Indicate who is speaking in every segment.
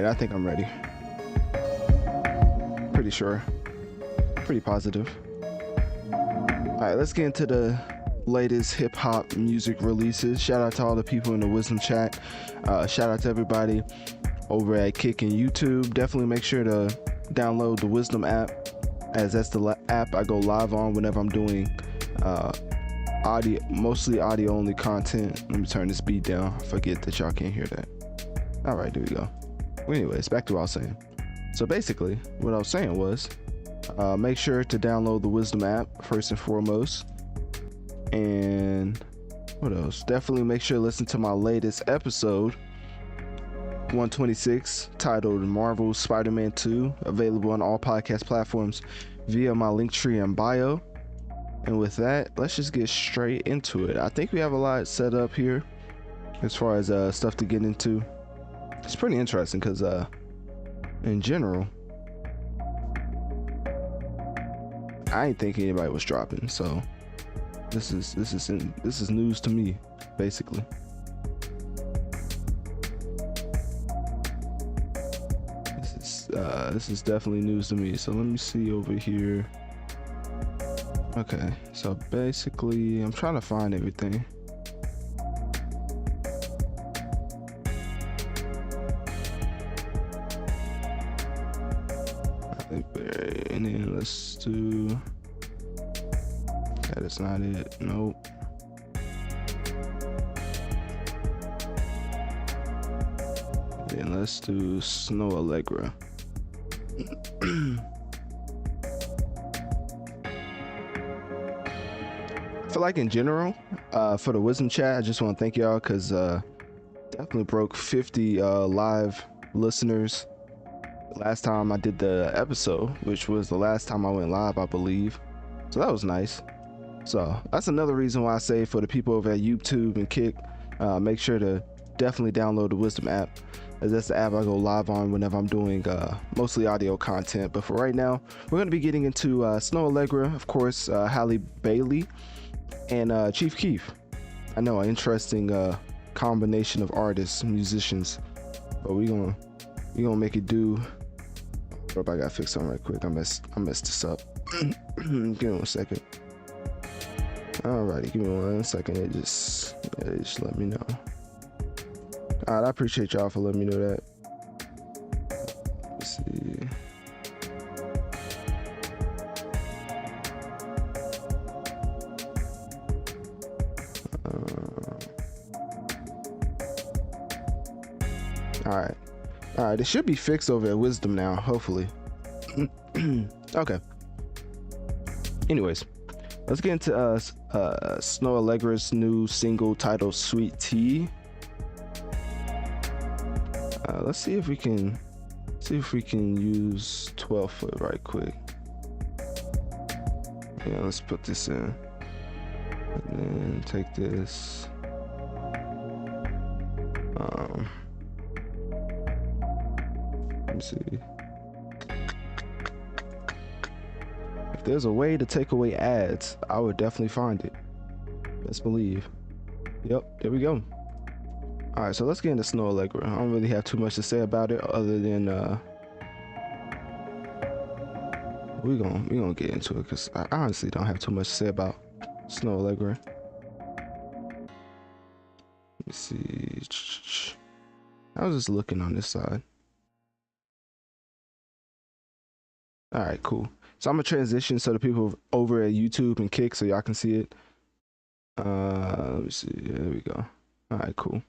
Speaker 1: I think I'm ready. Pretty sure. Pretty positive. Alright, let's get into the latest hip-hop music releases. Shout out to all the people in the Wisdom chat. Shout out to everybody over at Kick and YouTube. Definitely make sure to download the Wisdom app, as that's the app I go live on whenever I'm doing mostly audio only content. Let me turn this beat down. Forget that y'all can't hear that. All right, there we go. Anyways, back to what I was saying. So basically what I was saying was make sure to download the Wisdom app first and foremost. And what else? Definitely make sure to listen to my latest episode 126 titled Marvel Spider-Man 2, available on all podcast platforms via my Linktree and bio. And with that, let's just get straight into it. I think we have a lot set up here as far as stuff to get into. It's pretty interesting because in general, I ain't think anybody was dropping, so this is news to me, basically. This is definitely news to me. So let me see over here. Okay, so basically I'm trying to find everything. And then let's do, that is not it, nope. Then let's do Snow Allegra. I feel like in general, for the Wisdom chat, I just want to thank y'all because definitely broke 50 live listeners last time I did the episode, which was the last time I went live, I believe. So that was nice. So that's another reason why I say for the people over at YouTube and Kick, make sure to definitely download the Wisdom app. as that's the app I go live on whenever I'm doing mostly audio content. But for right now, we're going to be getting into Snow Allegra, of course, Halle Bailey, and Chief Keef. I know, an interesting combination of artists, musicians, but we're gonna make it do. Hope I gotta fix something right quick. I messed this up. Give me 1 second. Alrighty, give me 1 second. It just let me know. Alright, I appreciate y'all for letting me know that. Let's see. All right, it should be fixed over at Wisdom now, hopefully. Okay. Anyways, let's get into Snow Allegra's new single titled Sweet Tea. Let's see if we can use 12 foot right quick. Yeah, let's put this in and then take this. Let me see. If there's a way to take away ads, I would definitely find it. Best believe. Yep, there we go. All right, so let's get into Snow Allegra. I don't really have too much to say about it other than we gonna get into it because I honestly don't have too much to say about Snow Allegra. Let me see. I was just looking on this side. All right, cool. So I'm gonna transition so the people over at YouTube and Kick so y'all can see it. Let me see. There we go. All right, cool.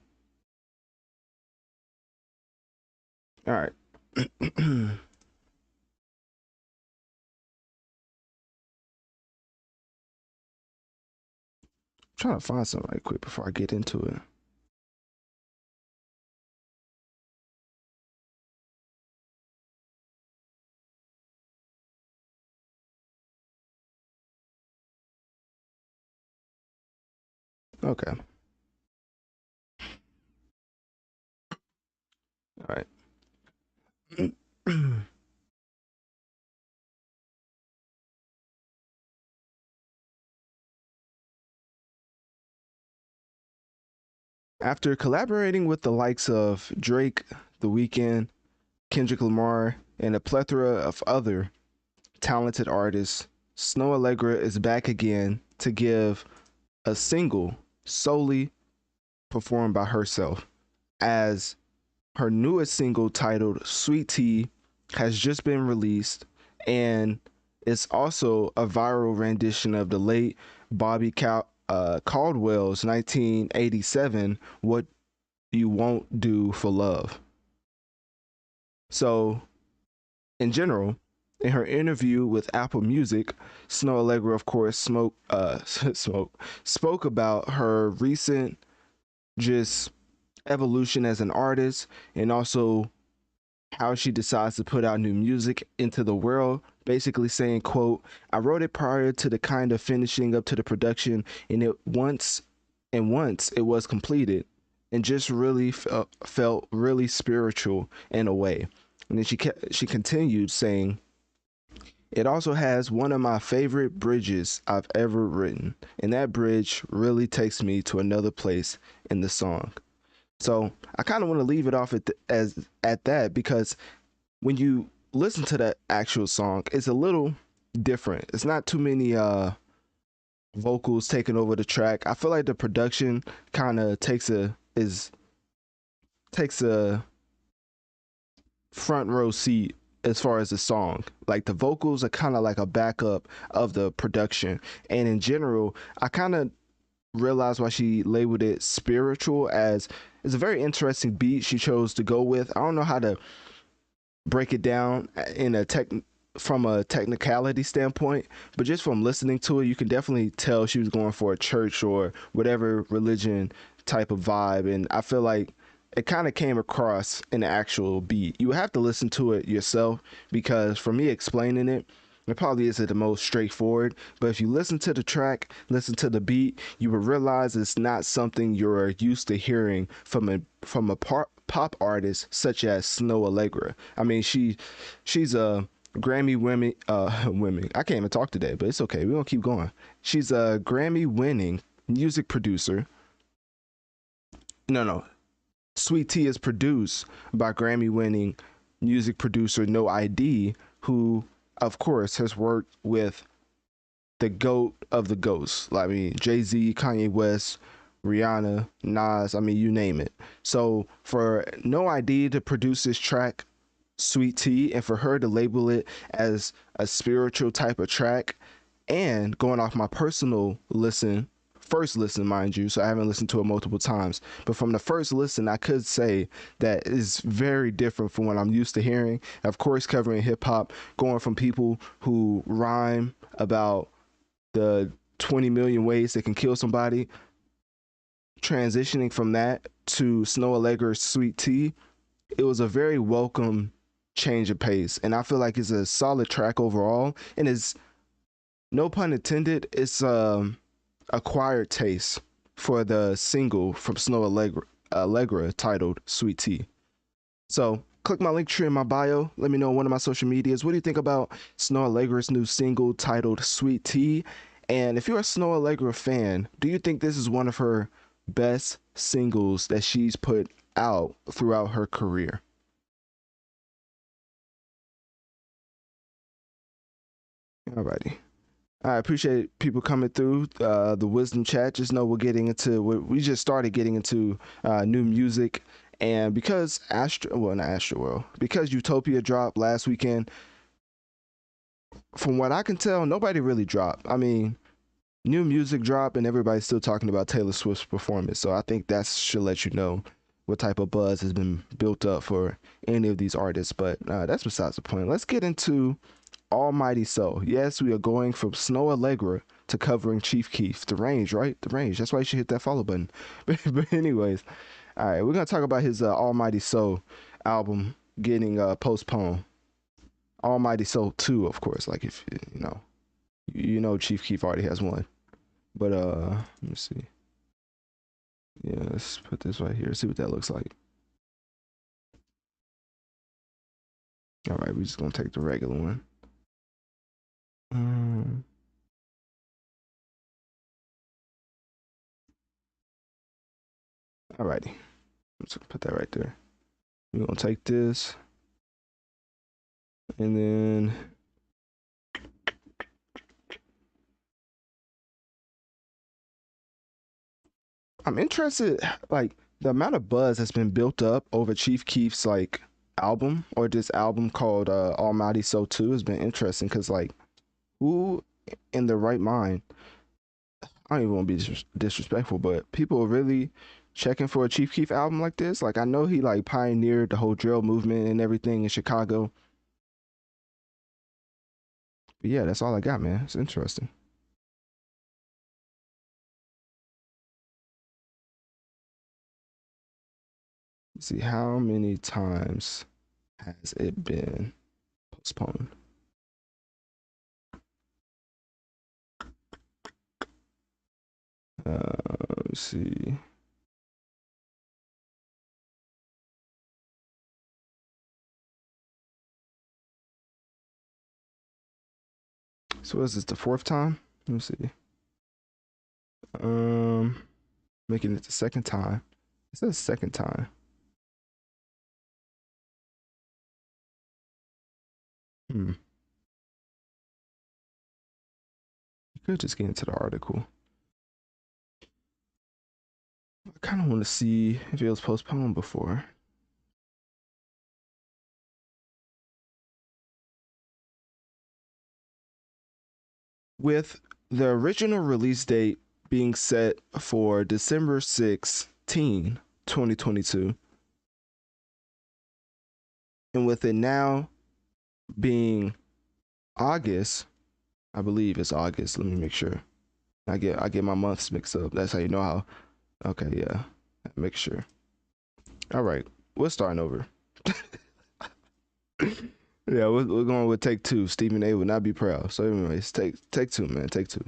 Speaker 1: All right. Trying to find something right quick before I get into it. Okay. All right. After collaborating with the likes of Drake, The Weeknd, Kendrick Lamar, and a plethora of other talented artists, Snow Allegra is back again to give a single solely performed by herself, as her newest single titled Sweet Tea has just been released, and it's also a viral rendition of the late Bobby Caldwell's 1987 What You Won't Do for Love. So in general, in her interview with Apple Music, Snow Allegra, of course, spoke about her recent just evolution as an artist, and also how she decides to put out new music into the world, basically saying, quote, I wrote it prior to the kind of finishing up to the production, and once it was completed, and just really felt really spiritual in a way. And then she continued saying, it also has one of my favorite bridges I've ever written, and that bridge really takes me to another place in the song. So I kind of want to leave it off at that, because when you listen to that actual song, it's a little different. It's not too many vocals taking over the track. I feel like the production kind of takes a front row seat as far as the song. Like the vocals are kind of like a backup of the production, and in general, I kind of realized why she labeled it spiritual, as it's a very interesting beat she chose to go with. I don't know how to break it down from a technicality standpoint, but just from listening to it, you can definitely tell she was going for a church or whatever religion type of vibe, and I feel like it kind of came across in the actual beat. You have to listen to it yourself, because for me explaining it probably isn't the most straightforward, but if you listen to the track, listen to the beat, you will realize it's not something you're used to hearing from a hop artists such as Snow Allegra. I mean, she's a Grammy winning women. I can't even talk today, but it's okay. We're gonna keep going. She's a Grammy winning music producer. No. Sweet Tea is produced by Grammy winning music producer No ID, who of course has worked with the GOAT of the ghosts. Like, I mean, Jay-Z, Kanye West, Rihanna, Nas, I mean, you name it. So for No ID to produce this track, Sweet Tea, and for her to label it as a spiritual type of track, and going off my personal first listen, mind you, so I haven't listened to it multiple times, but from the first listen, I could say that is very different from what I'm used to hearing. Of course, covering hip hop, going from people who rhyme about the 20 million ways they can kill somebody, transitioning from that to Snow Allegra's Sweet Tea, it was a very welcome change of pace, and I feel like it's a solid track overall, and is, no pun intended, it's acquired taste for the single from Snow Allegra titled Sweet Tea. So click my link tree in my bio. Let me know on one of my social medias. What do you think about Snow Allegra's new single titled Sweet Tea? And if you're a Snow Allegra fan, do you think this is one of her best singles that she's put out throughout her career? Alrighty. I appreciate people coming through the wisdom chat. Just know we just started getting into new music, and because because Utopia dropped last weekend, from what I can tell, nobody really dropped. I mean, new music dropped, and everybody's still talking about Taylor Swift's performance. So I think that should let you know what type of buzz has been built up for any of these artists. But that's besides the point. Let's get into Almighty So. Yes, we are going from Snow Allegra to covering Chief Keef. The range, right? The range. That's why you should hit that follow button. But anyways, all right, we're gonna talk about his Almighty So album getting postponed. Almighty So 2, of course. Like, if you know Chief Keef already has one. But let me see. Yeah, let's put this right here. See what that looks like. All right, we're just gonna take the regular one. Alrighty, I'm just gonna put that right there. We're gonna take this, and then I'm interested, like, the amount of buzz that's been built up over Chief Keef's like album, or this album called Almighty So 2, has been interesting, because like, who in the right mind, I don't even want to be disrespectful, but people are really checking for a Chief Keef album like this. Like, I know he like pioneered the whole drill movement and everything in Chicago, but yeah, that's all I got, man. It's interesting. Let's see, how many times has it been postponed? Let's see. So is this the fourth time? Let me see. Making it the second time. It says second time. You could just get into the article. I kind of want to see if it was postponed before. With the original release date being set for December 16, 2022, and with it now being August, I believe it's August. Let me make sure. I get my months mixed up. That's how you know how. Okay, yeah. Make sure. All right, we're starting over. Yeah, we're going with take two. Stephen A would not be proud. So, anyways, take two, man. Take two.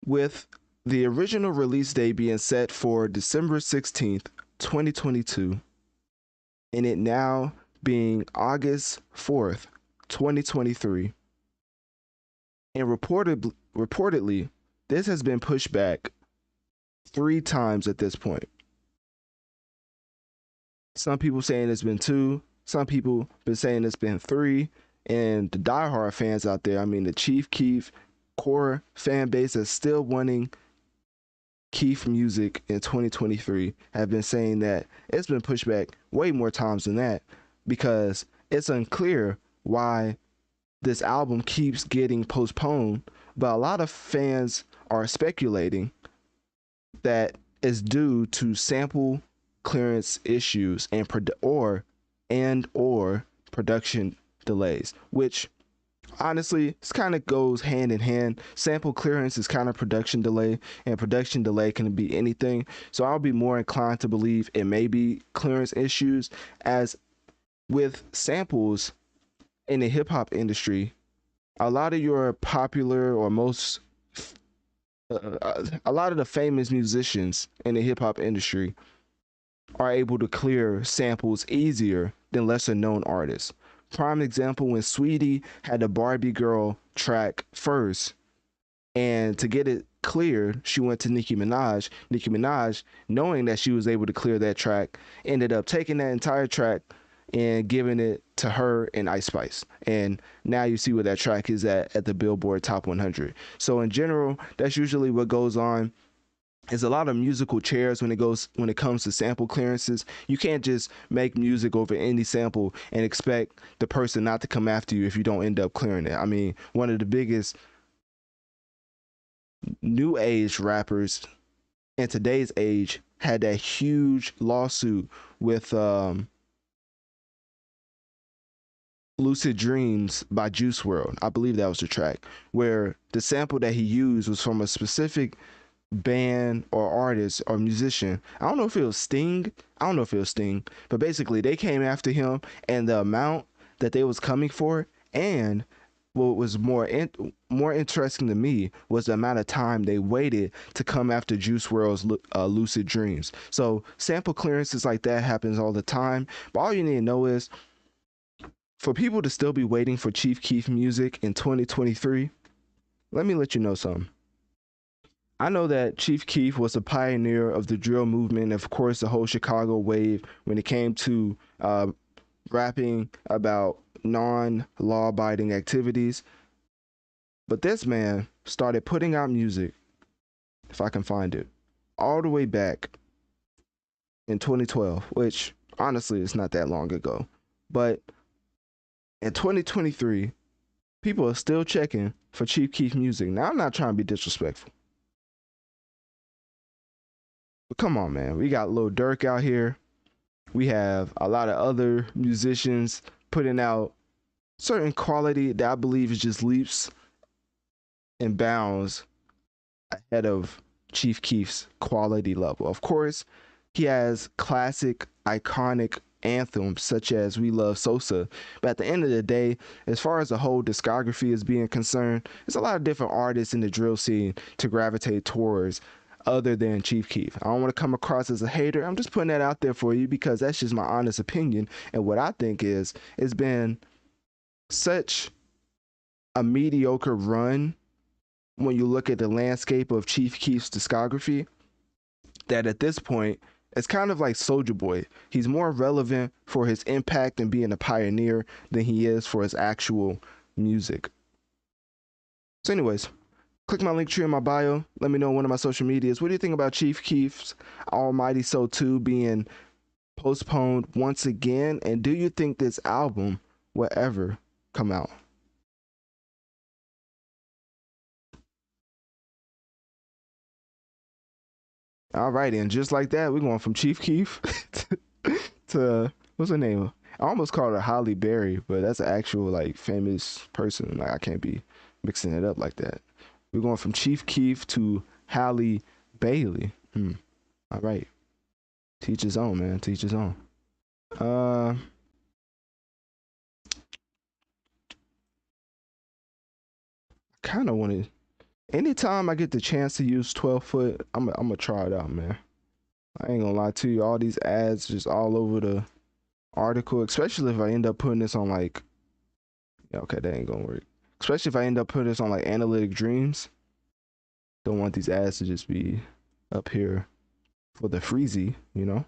Speaker 1: With the original release date being set for December 16th, 2022, and it now being August 4th, 2023. And reportedly, this has been pushed back 3 times at this point. Some people saying it's been 2, some people been saying it's been 3, and the diehard fans out there, I mean the Chief Keef core fan base that's still wanting Keef music in 2023 have been saying that it's been pushed back way more times than that, because it's unclear why this album keeps getting postponed. But a lot of fans are speculating that it's due to sample clearance issues and or production delays, which honestly, this kind of goes hand in hand. Sample clearance is kind of production delay, and production delay can be anything. So I'll be more inclined to believe it may be clearance issues, as with samples in the hip hop industry, a lot of your popular or most, a lot of the famous musicians in the hip hop industry are able to clear samples easier than lesser known artists. Prime example, when Sweetie had the Barbie Girl track first, and to get it cleared, she went to Nicki Minaj. Nicki Minaj, knowing that she was able to clear that track, ended up taking that entire track and giving it to her and Ice Spice. And now you see where that track is at the Billboard Top 100. So in general, that's usually what goes on. Is a lot of musical chairs when it comes to sample clearances. You can't just make music over any sample and expect the person not to come after you if you don't end up clearing it. I mean, one of the biggest new age rappers in today's age had that huge lawsuit with Lucid Dreams by Juice WRLD. I believe that was the track, where the sample that he used was from a specific band or artist or musician. I don't know if it was Sting. But basically they came after him, and the amount that they was coming for, and what was more interesting to me was the amount of time they waited to come after Juice WRLD's Lucid Dreams. So sample clearances like that happens all the time. But all you need to know is, for people to still be waiting for Chief Keef music in 2023, let me let you know something. I know that Chief Keef was a pioneer of the drill movement, of course, the whole Chicago wave when it came to rapping about non-law abiding activities. But this man started putting out music, if I can find it, all the way back in 2012, which honestly is not that long ago. But in 2023, people are still checking for Chief Keef music. Now, I'm not trying to be disrespectful, but come on, man. We got Lil Durk out here. We have a lot of other musicians putting out certain quality that I believe is just leaps and bounds ahead of Chief Keef's quality level. Of course, he has classic, iconic anthems such as We Love Sosa. But at the end of the day, as far as the whole discography is being concerned, there's a lot of different artists in the drill scene to gravitate towards other than Chief Keef. I don't want to come across as a hater. I'm just putting that out there for you because that's just my honest opinion. And what I think is, it's been such a mediocre run when you look at the landscape of Chief Keef's discography, that at this point, it's kind of like Soulja Boy. He's more relevant for his impact and being a pioneer than he is for his actual music. So anyways, click my link tree in my bio. Let me know on one of my social medias. What do you think about Chief Keef's Almighty Soul 2 being postponed once again? And do you think this album will ever come out? All right, and just like that, we're going from Chief Keef to what's her name? I almost called her Holly Berry, but that's an actual like famous person. Like I can't be mixing it up like that. We're going from Chief Keef to Halle Bailey. All right. Teach his own, man. Teach his own. Kind of wanted Anytime I get the chance to use 12 foot, I'm gonna try it out, man. I ain't gonna lie to you. All these ads just all over the article, especially if I end up putting this on like, yeah, okay, that ain't gonna work. Especially if I end up putting this on like analytic dreams. Don't want these ads to just be up here for the freezy, you know?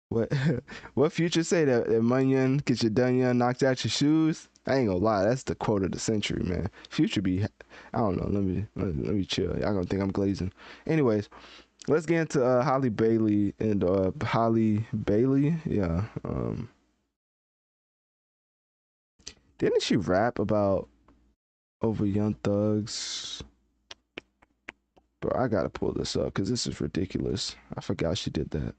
Speaker 1: What what Future say that Munyon get your dunyon knocked out your shoes? I ain't gonna lie, that's the quote of the century, man. Future be, I don't know. Let me chill. Y'all gonna think I'm glazing. Anyways, let's get into Holly Bailey and Holly Bailey. Yeah. Didn't she rap about over Young Thugs? Bro, I gotta pull this up because this is ridiculous. I forgot she did that.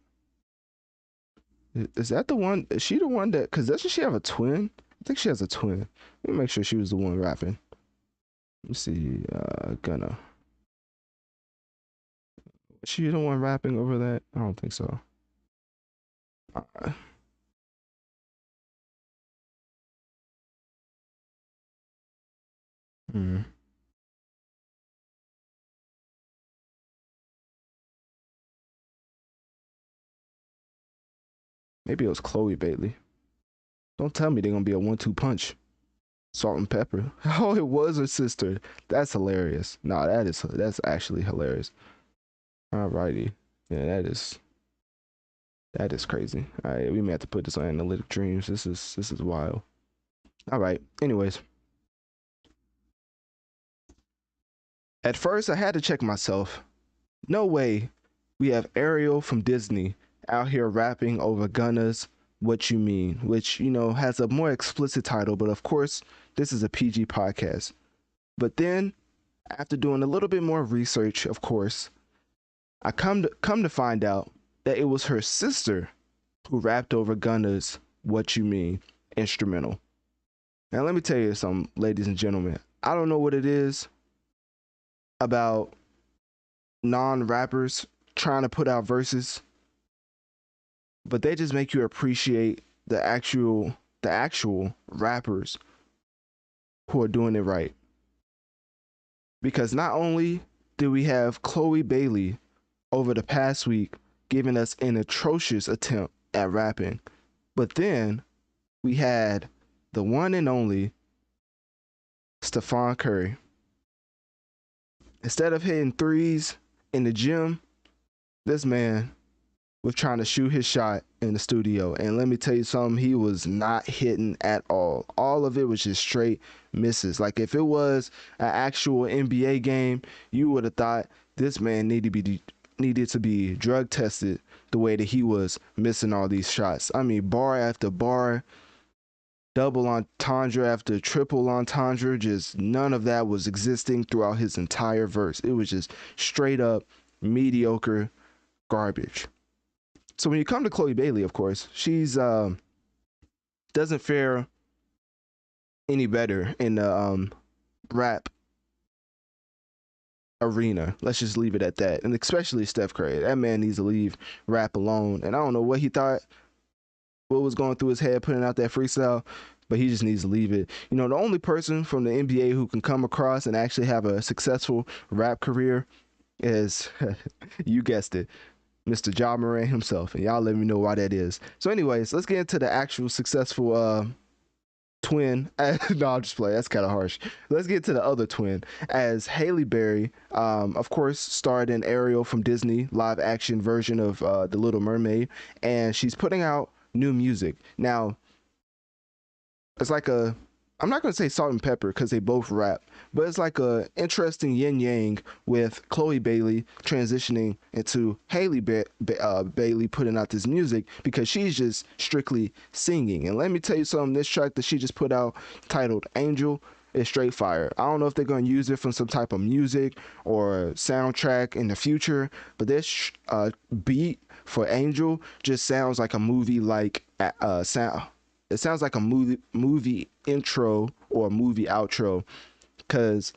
Speaker 1: Is that the one? Is she the one that? Because doesn't she have a twin? I think she has a twin. Let me make sure she was the one rapping. Let me see. Gonna. Was she the one rapping over that? I don't think so. Uh, hmm. Maybe it was Chloe Bailey. Don't tell me they're gonna be a 1-2 punch. Salt and pepper. Oh, it was her sister. That's hilarious. Nah, that's actually hilarious. Alrighty. Yeah, that is crazy. All right, we may have to put this on analytic dreams. This is wild. All right. Anyways, at first I had to check myself. No way. We have Ariel from Disney out here rapping over Gunna's "What You Mean," which has a more explicit title, but of course this is a PG podcast. But then, after doing a little bit more research, of course, I come to find out that it was her sister who rapped over Gunna's "What You Mean" instrumental. Now, let me tell you something, ladies and gentlemen. I don't know what it is about non-rappers trying to put out verses, but they just make you appreciate the actual rappers who are doing it right. Because not only did we have Chloe Bailey over the past week giving us an atrocious attempt at rapping, but then we had the one and only Stephon Curry. Instead of hitting threes in the gym, this man was trying to shoot his shot in the studio. And let me tell you something, he was not hitting at all. All of it was just straight misses. Like if it was an actual NBA game, you would have thought this man needed to be drug tested the way that he was missing all these shots. I mean, bar after bar, double entendre after triple entendre, just none of that was existing throughout his entire verse. It was just straight up mediocre garbage. So when you come to Chloe Bailey, of course, she's doesn't fare any better in the rap arena. Let's just leave it at that. And especially Steph Curry. That man needs to leave rap alone. And I don't know what he thought, what was going through his head putting out that freestyle, but he just needs to leave it. The only person from the NBA who can come across and actually have a successful rap career is, you guessed it, Mr. Ja Morant himself. And y'all let me know why that is. So anyways, let's get into the actual successful twin. No, I'll just play. That's kind of harsh. Let's get to the other twin, as Halle Berry, of course, starred in Ariel from Disney live action version of The Little Mermaid, and she's putting out new music. Now, it's like I'm not going to say salt and pepper because they both rap, but it's like a interesting yin yang with Chloe Bailey transitioning into Bailey putting out this music because she's just strictly singing. And let me tell you something, this track that she just put out titled Angel is straight fire. I don't know if they're going to use it from some type of music or soundtrack in the future, but this beat for Angel just sounds like a movie like sound. It sounds like a movie intro or movie outro, because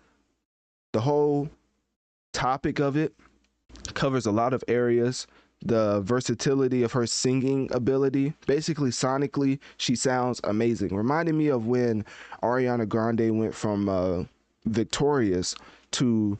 Speaker 1: the whole topic of it covers a lot of areas. The versatility of her singing ability, basically sonically, she sounds amazing. Reminding me of when Ariana Grande went from Victorious to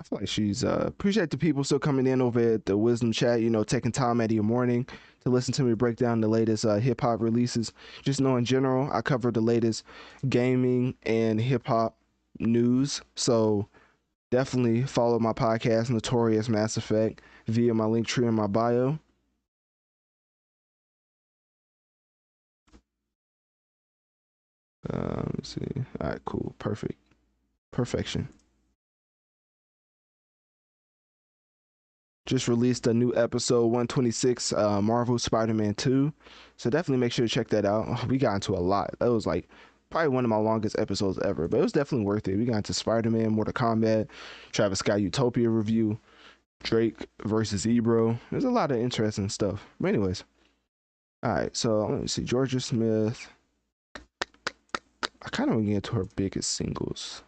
Speaker 1: I feel like she's appreciate the people still coming in over at the Wisdom Chat, you know, taking time out of your morning to listen to me break down the latest hip hop releases. Just know in general, I cover the latest gaming and hip hop news. So definitely follow my podcast, Notorious Mass Effect, via my link tree in my bio. Let's see. All right, cool. Perfect. Perfection. Just released a new episode 126, Marvel Spider-Man 2. So definitely make sure to check that out. We got into a lot. That was like probably one of my longest episodes ever, but it was definitely worth it. We got into Spider-Man, Mortal Kombat, Travis Scott Utopia review, Drake versus Ebro. There's a lot of interesting stuff. But anyways, all right. So let me see. Georgia Smith. I kind of want to get into her biggest singles.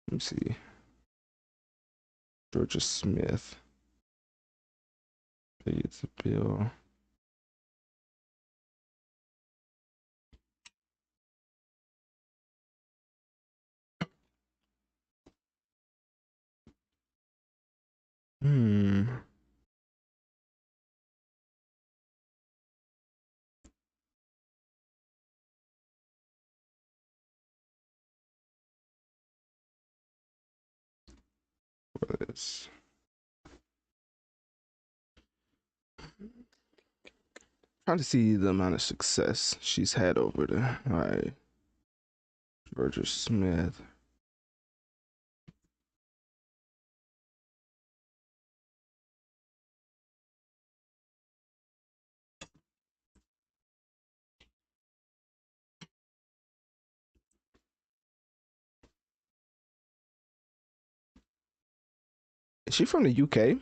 Speaker 1: Let me see. Georgia Smith. It's a bill. Hmm. What is? Trying to see the amount of success she's had over there. All right. Georgia Smith. Is she from the UK?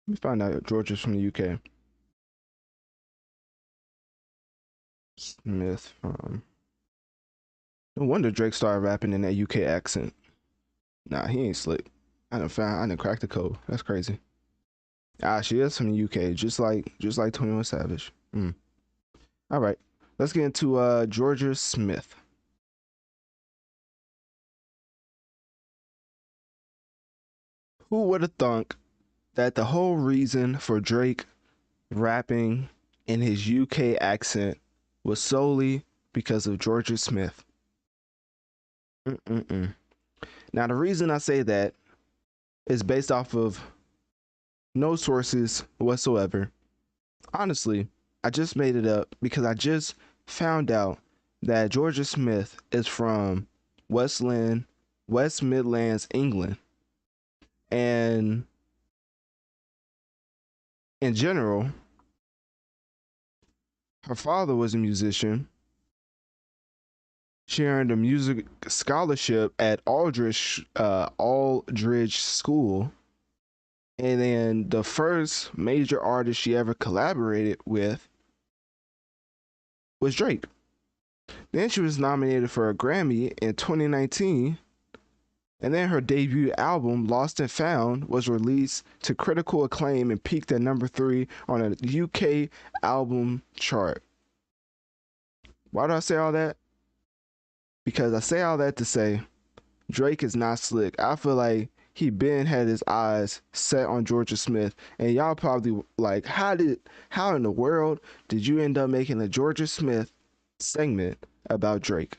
Speaker 1: Let me find out. Georgia's from the UK. Smith from. No wonder Drake started rapping in that UK accent. Nah, he ain't slick. I didn't crack the code. That's crazy. Ah, she is from the UK, just like 21 Savage. All right. Let's get into Georgia Smith. Who would have thunk that the whole reason for Drake rapping in his UK accent was solely because of Georgia Smith? Mm-mm-mm. Now, the reason I say that is based off of no sources whatsoever. Honestly, I just made it up because I just found out that Georgia Smith is from West Midlands, England. And in general, her father was a musician. She earned a music scholarship at Aldridge School. And then the first major artist she ever collaborated with was Drake. Then she was nominated for a Grammy in 2019. And then her debut album, Lost and Found, was released to critical acclaim and peaked at number 3 on a UK album chart. Why do I say all that? Because I say all that to say Drake is not slick. I feel like he been had his eyes set on Georgia Smith, and y'all probably like, how in the world did you end up making a Georgia Smith segment about Drake?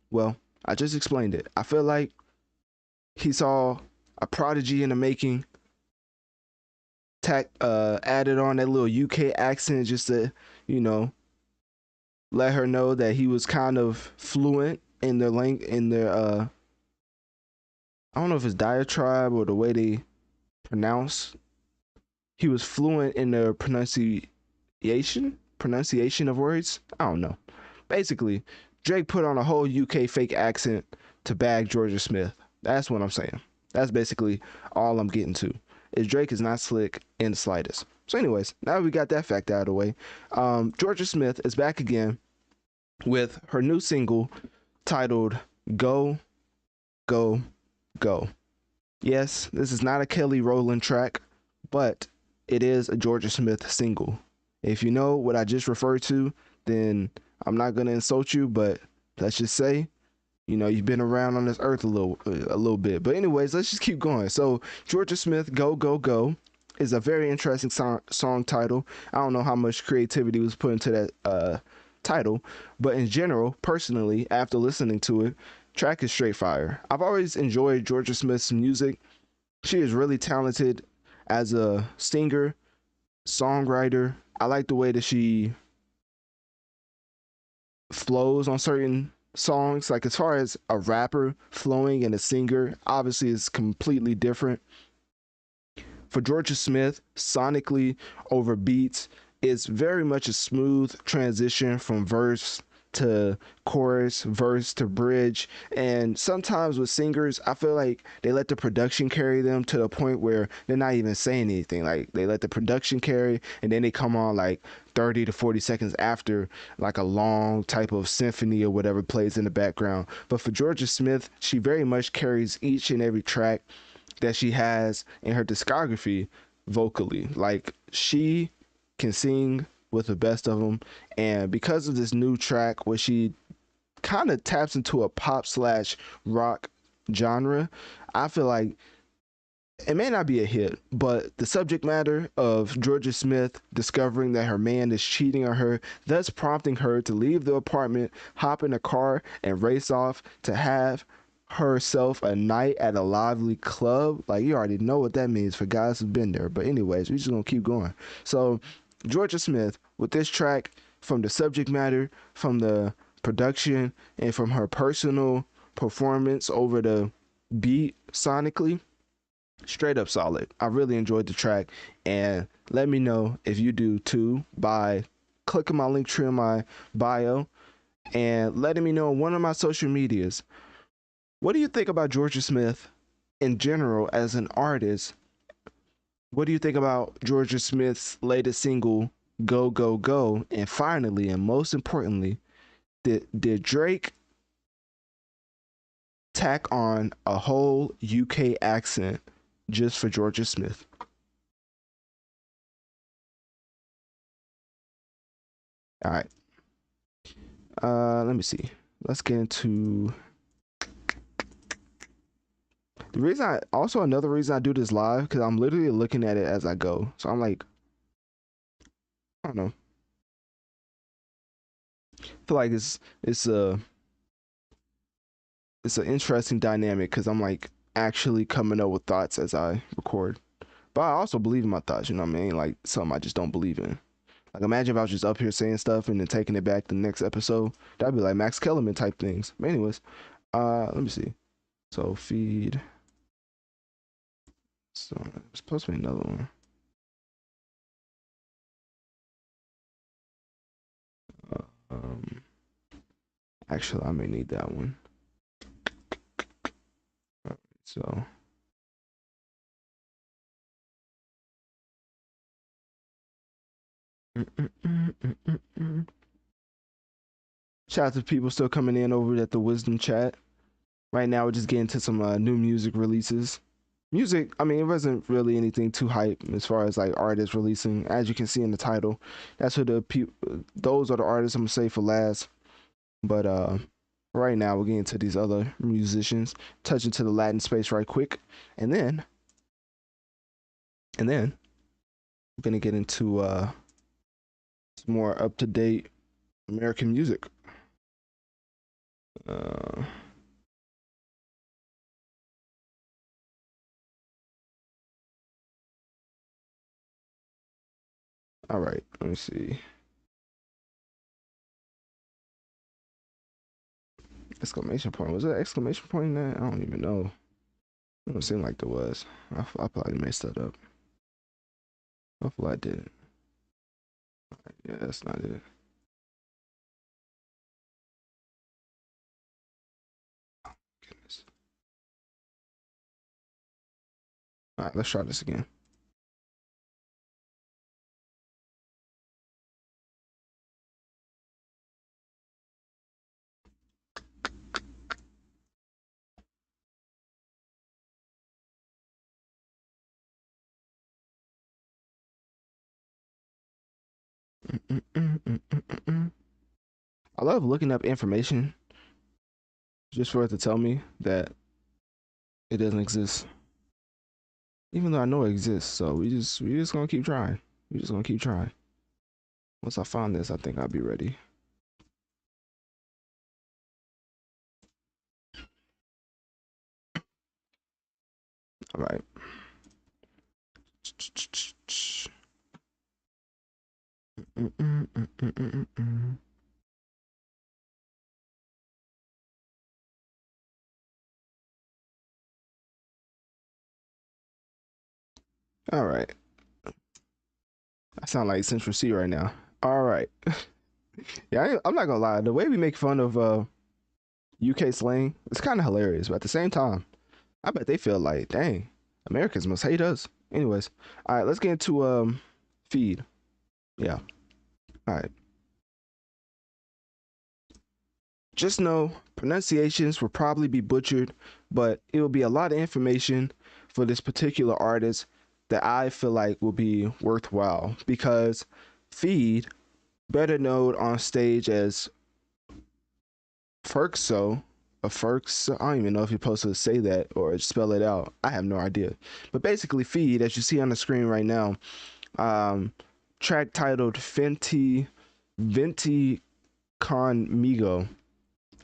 Speaker 1: Well, I just explained it. I feel like he saw a prodigy in the making, added on that little UK accent just to, you know, let her know that he was kind of fluent in their I don't know if it's diatribe or the way they pronounce. He was fluent in their pronunciation of words. I don't know. Basically, Drake put on a whole UK fake accent to bag Georgia Smith. That's what I'm saying. That's basically all I'm getting to. Is Drake is not slick in the slightest. So, anyways, now we got that fact out of the way. Georgia Smith is back again with her new single titled "Go, Go, Go." Yes, this is not a Kelly Rowland track, but it is a Georgia Smith single. If you know what I just referred to, then I'm not going to insult you, but let's just say You know, you've been around on this earth a little bit. But anyways, let's just keep going. So Georgia Smith, Go Go Go, is a very interesting song title. I don't know how much creativity was put into that title, but in general, personally, after listening to it, track is straight fire. I've always enjoyed Georgia Smith's music. She is really talented as a singer, songwriter. I like the way that she flows on certain songs. Like as far as a rapper flowing and a singer, obviously it's completely different. For Georgia Smith, sonically over beats, it's very much a smooth transition from verse to chorus, verse to bridge. And sometimes with singers, I feel like they let the production carry them to the point where they're not even saying anything. Like they let the production carry and then they come on like 30 to 40 seconds after, like a long type of symphony or whatever plays in the background. But for Georgia Smith, she very much carries each and every track that she has in her discography vocally. Like she can sing with the best of them, and because of this new track where she kind of taps into a pop slash rock genre, I feel like it may not be a hit, but the subject matter of Georgia Smith discovering that her man is cheating on her, thus prompting her to leave the apartment, hop in a car, and race off to have herself a night at a lively club. Like, you already know what that means for guys who've been there. But anyways, we just gonna keep going. So Georgia Smith with this track, from the subject matter, from the production, and from her personal performance over the beat sonically, straight up solid. I really enjoyed the track, and let me know if you do too by clicking my link tree in my bio and letting me know on one of my social medias. What do you think about Georgia Smith in general as an artist? What do you think about Georgia Smith's latest single, Go Go Go? And finally, and most importantly, did Drake tack on a whole UK accent just for Georgia Smith? All right. Let me see. Let's get into the reason I also another reason I do this live, because I'm literally looking at it as I go. So I'm like, I don't know. I feel like it's an interesting dynamic because I'm like actually coming up with thoughts as I record. But I also believe in my thoughts, you know what I mean? Like something I just don't believe in. Like imagine if I was just up here saying stuff and then taking it back the next episode. That'd be like Max Kellerman type things. But anyways, let me see. So feed. So it's supposed to be another one. Um, actually, I may need that one. So shout out to people still coming in over at the Wisdom Chat. Right now, we're just getting to some new music releases. Music, I mean, it wasn't really anything too hype as far as like artists releasing. As you can see in the title, that's what those are the artists I'm gonna say for last. But right now we're getting to these other musicians, touching to the Latin space right quick, and then we're gonna get into some more up to date American music. Uh, all right, let me see. Exclamation point. Was there an exclamation point in that? I don't even know. It don't seem like there was. I probably messed that up. Hopefully I didn't. Yeah, that's not it. Goodness. All right, let's try this again. I love looking up information just for it to tell me that it doesn't exist, even though I know it exists. So we just gonna keep trying. We just gonna keep trying. Once I find this, I think I'll be ready. All right. All right. I sound like Central C right now. All right. Yeah, I'm not gonna lie. The way we make fun of UK slang, it's kind of hilarious, but at the same time, I bet they feel like, dang, Americans must hate us. Anyways, all right, let's get into feed. Yeah. All right. Just know pronunciations will probably be butchered, but it will be a lot of information for this particular artist that I feel like will be worthwhile because feed, better known on stage as Ferkso, I don't even know if you're supposed to say that or spell it out. I have no idea. But basically, feed, as you see on the screen right now, track titled Venti Conmigo.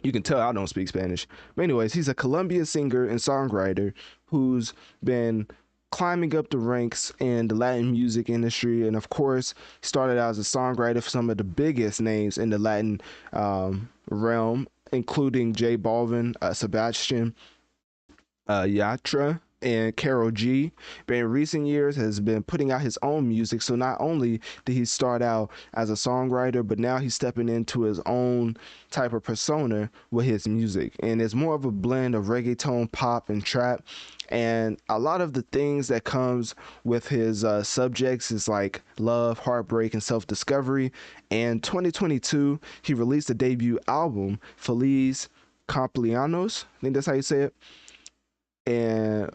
Speaker 1: You can tell I don't speak Spanish. But anyways, he's a Colombian singer and songwriter who's been climbing up the ranks in the Latin music industry, and of course, started out as a songwriter for some of the biggest names in the Latin realm, including J Balvin, Sebastian Yatra, and Carol G. But in recent years has been putting out his own music. So not only did he start out as a songwriter, but now he's stepping into his own type of persona with his music. And it's more of a blend of reggaeton, pop, and trap. And a lot of the things that comes with his subjects is like love, heartbreak, and self-discovery. And 2022, he released a debut album, Feliz Cumpleaños. I think that's how you say it. And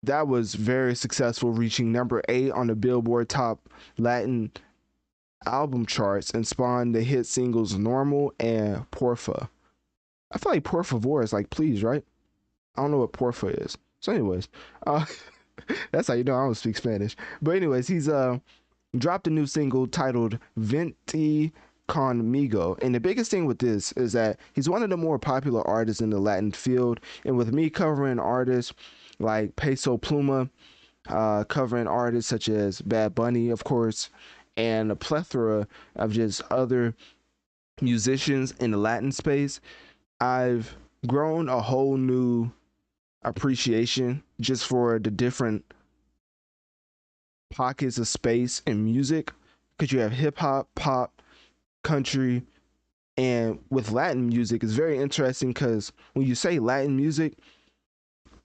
Speaker 1: that was very successful, reaching number 8 on the Billboard Top Latin album charts and spawned the hit singles Normal and Porfa. I feel like Por favor is like please, right? I don't know what Porfa is. So anyways, uh that's how you know I don't speak Spanish. But anyways, he's dropped a new single titled Venti Conmigo. And the biggest thing with this is that he's one of the more popular artists in the Latin field. And with me covering artists like Peso Pluma, covering artists such as Bad Bunny, of course, and a plethora of just other musicians in the Latin space, I've grown a whole new appreciation just for the different pockets of space in music, because you have hip hop, pop, country, and with Latin music, it's very interesting because when you say Latin music,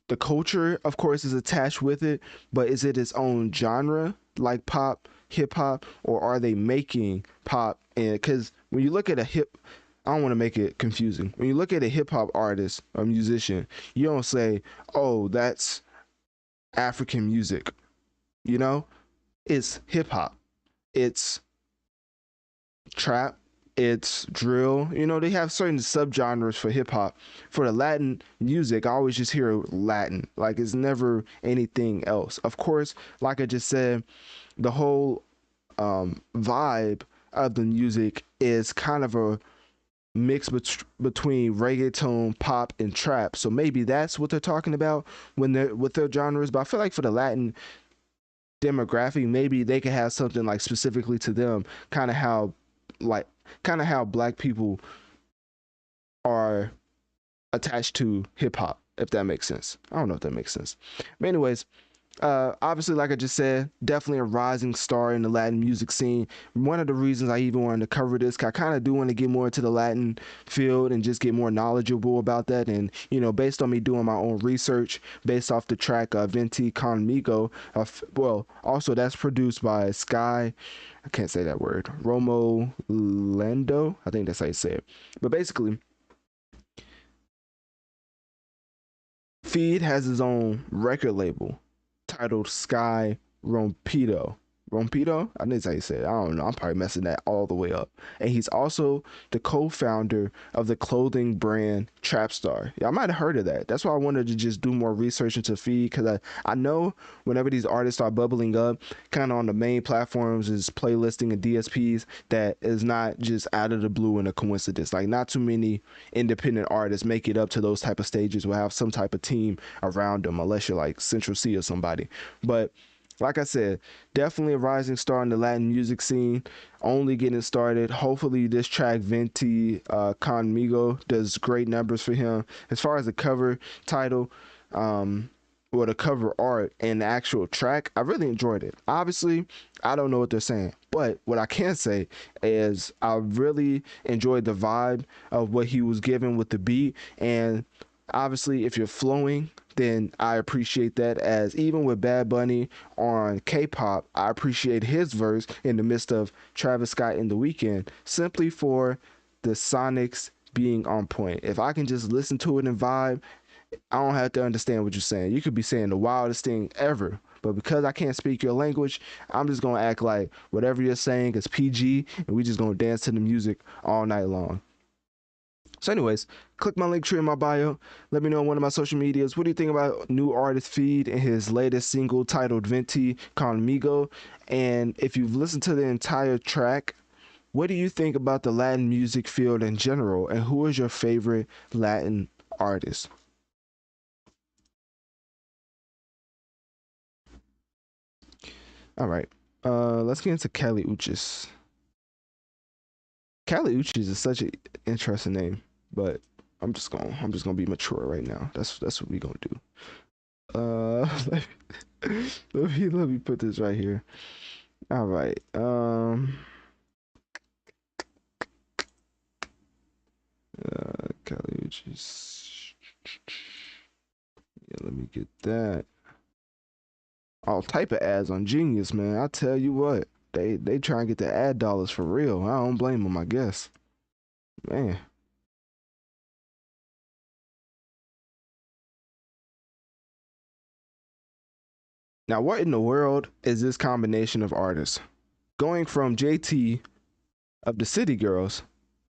Speaker 1: the culture, of course, is attached with it, but is it its own genre like pop, hip hop, or are they making pop? And because when you look at I don't want to make it confusing. When you look at a hip hop artist or musician, you don't say, "Oh, that's African music." You know, it's hip hop, it's trap, it's drill. You know, they have certain subgenres for hip hop. For the Latin music, I always just hear Latin. Like it's never anything else. Of course, like I just said, the whole vibe of the music is kind of a mix between reggaeton, pop, and trap. So maybe that's what they're talking about when they're with their genres. But I feel like for the Latin demographic, maybe they could have something like specifically to them, like kind of how black people are attached to hip hop, if that makes sense. I don't know if that makes sense. But anyways, obviously, like I just said, definitely a rising star in the Latin music scene. One of the reasons I even wanted to cover this, 'cause I kind of do want to get more into the Latin field and just get more knowledgeable about that. And, you know, based on me doing my own research, based off the track Venti Conmigo, well, also that's produced by Sky, I can't say that word, Romo Lendo, I think that's how you say it. But basically, Feed has his own record label titled Sky Rompido Rompido. I think that's how you say it. I don't know. I'm probably messing that all the way up. And he's also the co-founder of the clothing brand Trapstar. Yeah, I might have heard of that. That's why I wanted to just do more research into feed, because I know whenever these artists start bubbling up, kind of on the main platforms is playlisting and DSPs, that is not just out of the blue and a coincidence. Like, not too many independent artists make it up to those type of stages will have some type of team around them, unless you're like Central C or somebody. But like I said, definitely a rising star in the Latin music scene, only getting started. Hopefully this track Venti Conmigo does great numbers for him. As far as the cover title, or the cover art and the actual track, I really enjoyed it. Obviously, I don't know what they're saying, but what I can say is I really enjoyed the vibe of what he was given with the beat. And obviously, if you're flowing, then I appreciate that. As even with Bad Bunny on K-pop, I appreciate his verse in the midst of Travis Scott in The Weeknd, simply for the sonics being on point. If I can just listen to it and vibe, I don't have to understand what you're saying. You could be saying the wildest thing ever, but because I can't speak your language, I'm just gonna act like whatever you're saying is PG, and we just gonna dance to the music all night long. So anyways, click my link tree in my bio. Let me know on one of my social medias. What do you think about new artist Feed and his latest single titled Venti Conmigo? And if you've listened to the entire track, what do you think about the Latin music field in general? And who is your favorite Latin artist? All right. Let's get into Kali Uchis. Kali Uchis is such an interesting name, but I'm just gonna be mature right now. That's what we gonna do. Let let me put this right here. All right. Kali Uchis. Yeah, let me get that. All type of ads on Genius, man. I tell you what, they try and get the ad dollars for real. I don't blame them, I guess. Man. Now, what in the world is this combination of artists? Going from JT of the City Girls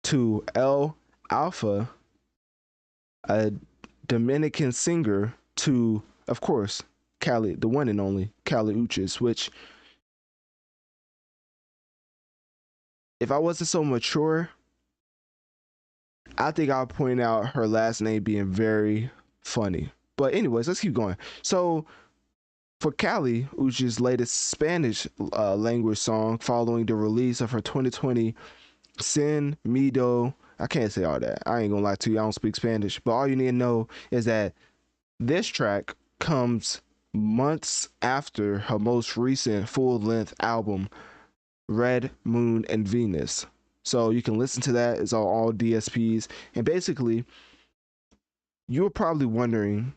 Speaker 1: to L Alpha, a Dominican singer, to, of course, Kali, the one and only Kali Uchis, which, if I wasn't so mature, I think I'll point out her last name being very funny. But anyways, let's keep going. So for Kali Uchis' latest Spanish language song, following the release of her 2020 Sin Mido, I can't say all that. I ain't gonna lie to you. I don't speak Spanish, but all you need to know is that this track comes months after her most recent full-length album, Red Moon and Venus. So you can listen to that. It's on all DSPs. And basically, you were probably wondering,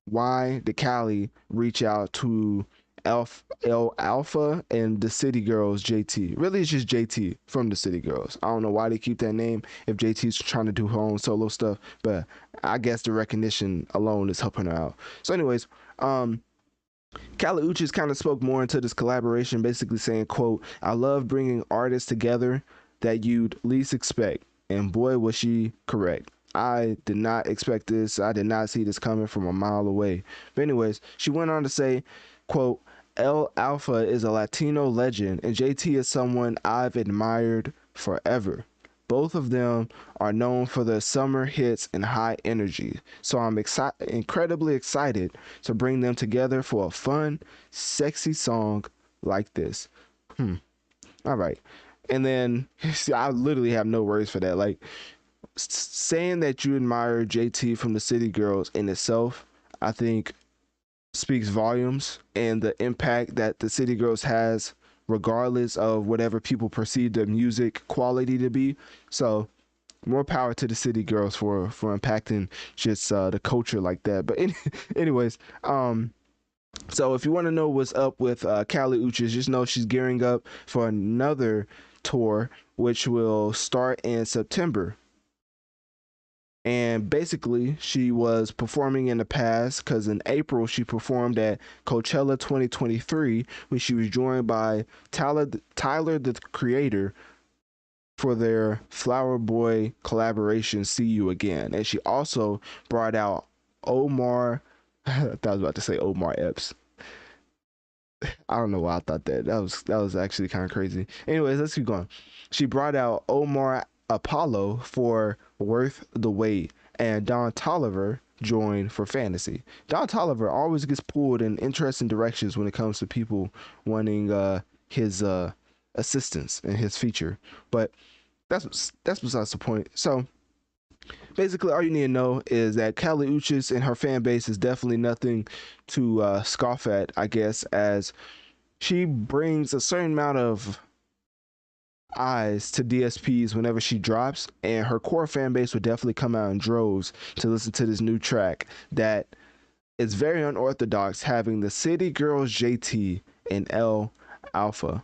Speaker 1: why did Kali reach out to El Alpha and the City Girls JT? Really, it's just JT from the City Girls. I don't know why they keep that name if JT's trying to do her own solo stuff, but I guess the recognition alone is helping her out. So, anyways, Kali Uchis kind of spoke more into this collaboration, basically saying, quote, "I love bringing artists together that you'd least expect." And boy, was she correct. I did not expect this. I did not see this coming from a mile away. But anyways, she went on to say, quote, "El Alpha is a Latino legend, and JT is someone I've admired forever. Both of them are known for their summer hits and high energy, so I'm incredibly excited to bring them together for a fun, sexy song like this." All right. And then see, I literally have no words for that. Like, saying that you admire JT from the City Girls in itself, I think speaks volumes, and the impact that the City Girls has, regardless of whatever people perceive the music quality to be. So more power to the City Girls for impacting just the culture like that. But anyways, so if you want to know what's up with Kali Uchis, just know she's gearing up for another tour, which will start in September. And basically she was performing in the past because in April she performed at Coachella 2023 when she was joined by Tyler the Creator for their Flower Boy collaboration See You Again. And she also brought out Omar I thought I was about to say Omar Epps. I don't know why I thought that. That was actually kind of crazy. Anyways, let's keep going. She brought out Omar Apollo for Worth the Wait, and Don Tolliver joined for Fantasy. Don Tolliver always gets pulled in interesting directions when it comes to people wanting his assistance in his feature, but that's besides the point. So basically, all you need to know is that Kali Uchis and her fan base is definitely nothing to scoff at, I guess, as she brings a certain amount of eyes to DSPs whenever she drops, and her core fan base would definitely come out in droves to listen to this new track that is very unorthodox, having the City Girls JT and L Alpha.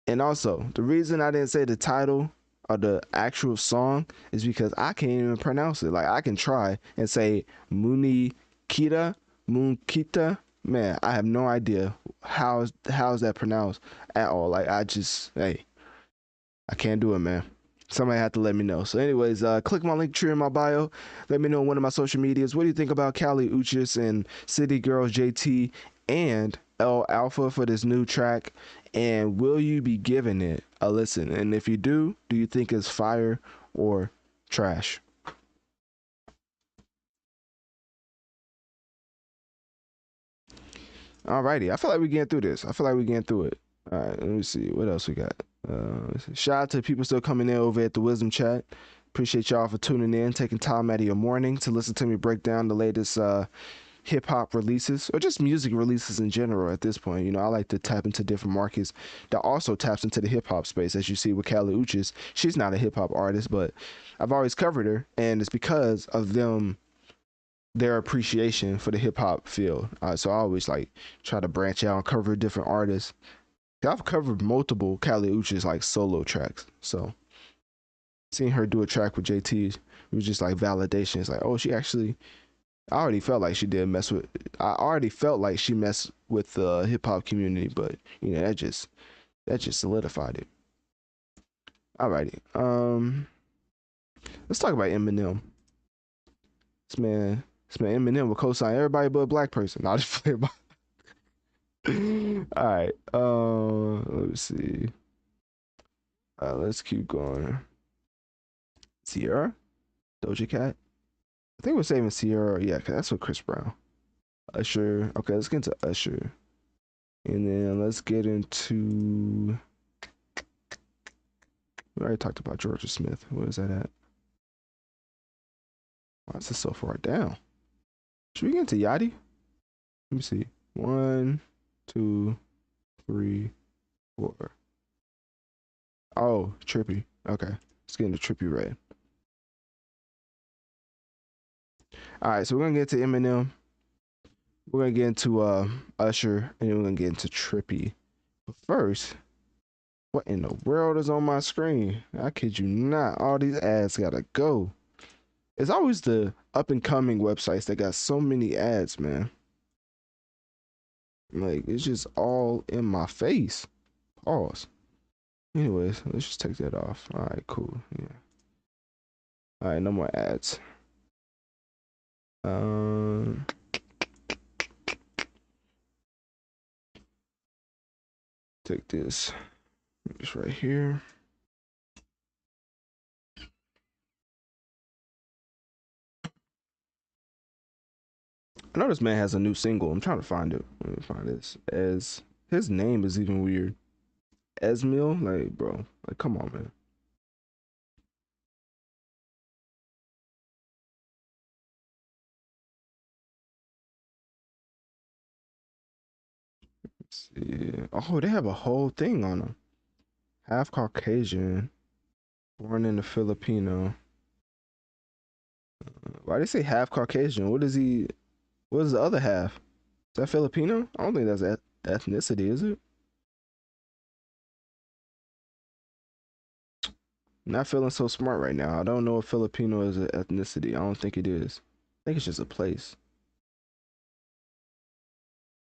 Speaker 1: And also, the reason I didn't say the title or the actual song is because I can't even pronounce it. Like, I can try and say Muni Kita, Moon Kita. Man, I have no idea how's that pronounced at all. Like, hey, I can't do it, man. Somebody had to let me know. So, anyways, click my link tree in my bio. Let me know on one of my social medias. What do you think about Kali Uchis and City Girls JT and L Alpha for this new track? And will you be giving it a listen? And if you do you think it's fire or trash? Alrighty, I feel like we're getting through this. All right, let me see what else we got. Shout out to people still coming in over at the Wisdom Chat. Appreciate y'all for tuning in, taking time out of your morning to listen to me break down the latest hip hop releases or just music releases in general at this point. You know, I like to tap into different markets that also taps into the hip hop space. As you see with Kali Uchis, she's not a hip hop artist, but I've always covered her, and it's because of their appreciation for the hip hop field. So I always like try to branch out and cover different artists. I've covered multiple Kali Uchis like solo tracks, so seeing her do a track with JT was just like validation. It's like, oh, she actually. I already felt like she did mess with. I already felt like she messed with the hip hop community, but you know that just solidified it. Alrighty, let's talk about Eminem. This man Eminem will co-sign everybody but a black person. Not just play about. All right, let me see. Let's keep going. Sierra, Doja Cat. I think we're saving Sierra. Yeah, cause that's with Chris Brown. Usher. Okay, let's get into Usher. And then let's get into. We already talked about Georgia Smith. Where is that at? Why is this so far down? Should we get into Yachty? Let me see. 1, 2, 3, 4. Oh, Trippy. Okay. Let's get into Trippy Red. Alright, so we're gonna get to Eminem. We're gonna get into Usher, and then we're gonna get into Trippy. But first, what in the world is on my screen? I kid you not. All these ads gotta go. It's always the up and coming websites that got so many ads, man. Like, it's just all in my face. Pause. Anyways, let's just take that off. All right, cool. Yeah. All right, no more ads. Take this. Just right here. I know this man has a new single. I'm trying to find it. Let me find this. As his name is even weird. Esmil, like, bro, like, come on, man. Let's see. Oh, they have a whole thing on him. Half Caucasian, born in the Filipino. Why they say half Caucasian? What is he? What is the other half? Is that Filipino? I don't think that's ethnicity, is it? Not feeling so smart right now. I don't know if Filipino is an ethnicity. I don't think it is. I think it's just a place.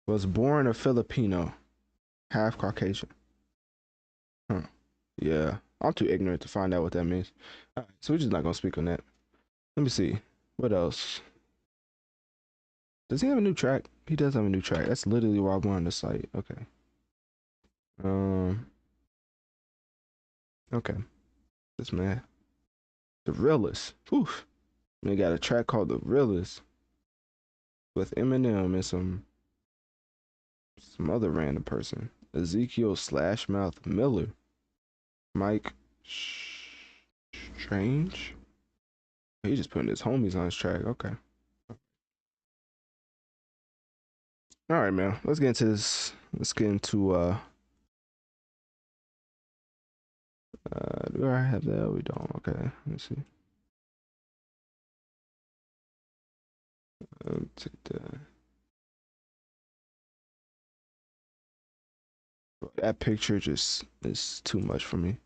Speaker 1: Was born a Filipino, half Caucasian. Huh. Yeah. I'm too ignorant to find out what that means. All right, so we're just not gonna speak on that. Let me see. What else? Does he have a new track? He does have a new track. That's literally why I'm on the site. Okay. Um. Okay. This man, the realist. Oof. They got a track called "The Realist" with Eminem and some other random person. Ezekiel slash Mouth Miller. Mike Strange. He just putting his homies on his track. Okay. All right, man. Let's get into this. Let's get into do I have that? We don't. Okay. Let's see. Take that picture just is too much for me.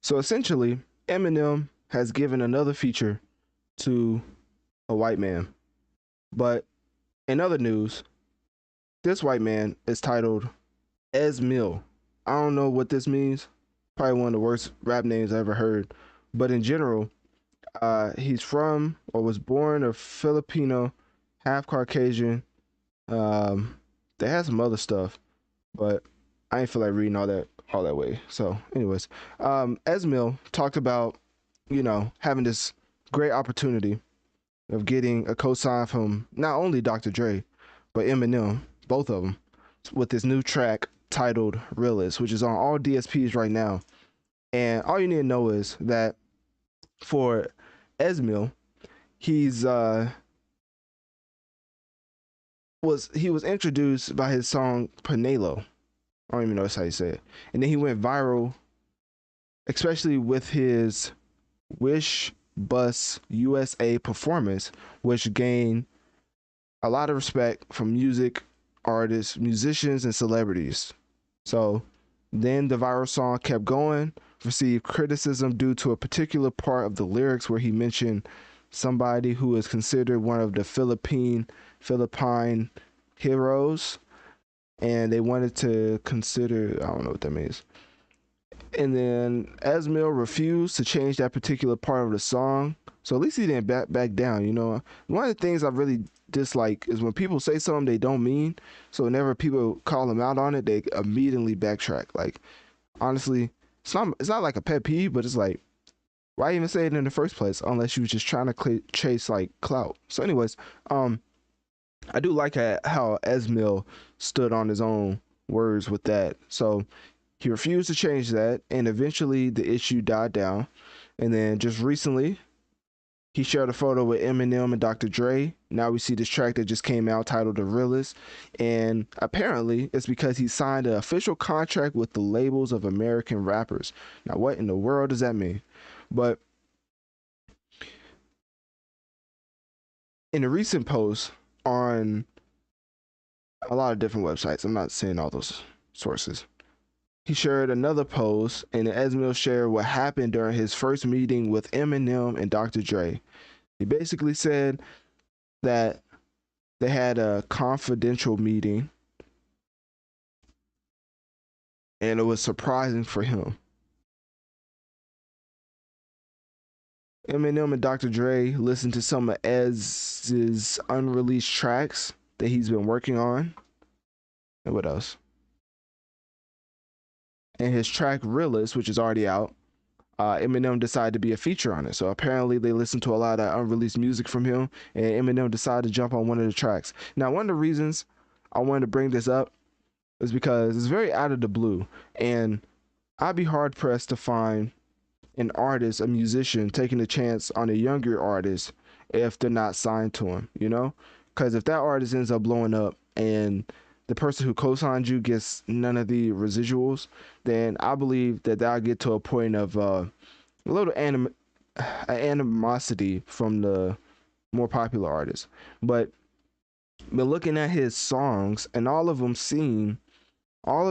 Speaker 1: So essentially, Eminem has given another feature to a white man. But in other news, this white man is titled Mill. I don't know what this means. Probably one of the worst rap names I ever heard. But in general, he's from or was born a Filipino, half Caucasian. They had some other stuff, but I ain't feel like reading all that way. So, anyways, Esmil talked about, having this great opportunity of getting a co-sign from not only Dr. Dre, but Eminem, both of them, with this new track titled Realist, which is on all DSPs right now. And all you need to know is that for Esmil, he was introduced by his song Panelo. I don't even know that's how you say it. And then he went viral, especially with his Wish Bus USA performance, which gained a lot of respect from music artists, musicians, and celebrities. So then the viral song kept going, received criticism due to a particular part of the lyrics where he mentioned somebody who is considered one of the Philippine heroes, and they wanted to consider, I don't know what that means. And then Esmil refused to change that particular part of the song. So at least he didn't back down, One of the things I really dislike is when people say something they don't mean. So whenever people call them out on it, they immediately backtrack. Like, honestly, it's not like a pet peeve, but it's like, why even say it in the first place unless you were just trying to chase like clout? So anyways, I do like how Esmil stood on his own words with that. So he refused to change that, and eventually the issue died down. And then just recently, he shared a photo with Eminem and Dr. Dre. Now we see this track that just came out titled The Realist. And apparently it's because he signed an official contract with the labels of American rappers. Now, what in the world does that mean? But in a recent post on a lot of different websites, I'm not saying all those sources, he shared another post, and Esmil shared what happened during his first meeting with Eminem and Dr. Dre. He basically said that they had a confidential meeting, and it was surprising for him. Eminem and Dr. Dre listened to some of Ez's unreleased tracks that he's been working on. And what else? And his track Realist, which is already out, Eminem decided to be a feature on it. So apparently they listened to a lot of unreleased music from him, and Eminem decided to jump on one of the tracks. Now, one of the reasons I wanted to bring this up is because it's very out of the blue, and I'd be hard pressed to find an artist, a musician, taking a chance on a younger artist if they're not signed to him, Because if that artist ends up blowing up and the person who co-signed you gets none of the residuals, then I believe that that'll get to a point of a little animosity from the more popular artists. But been looking at his songs, and all of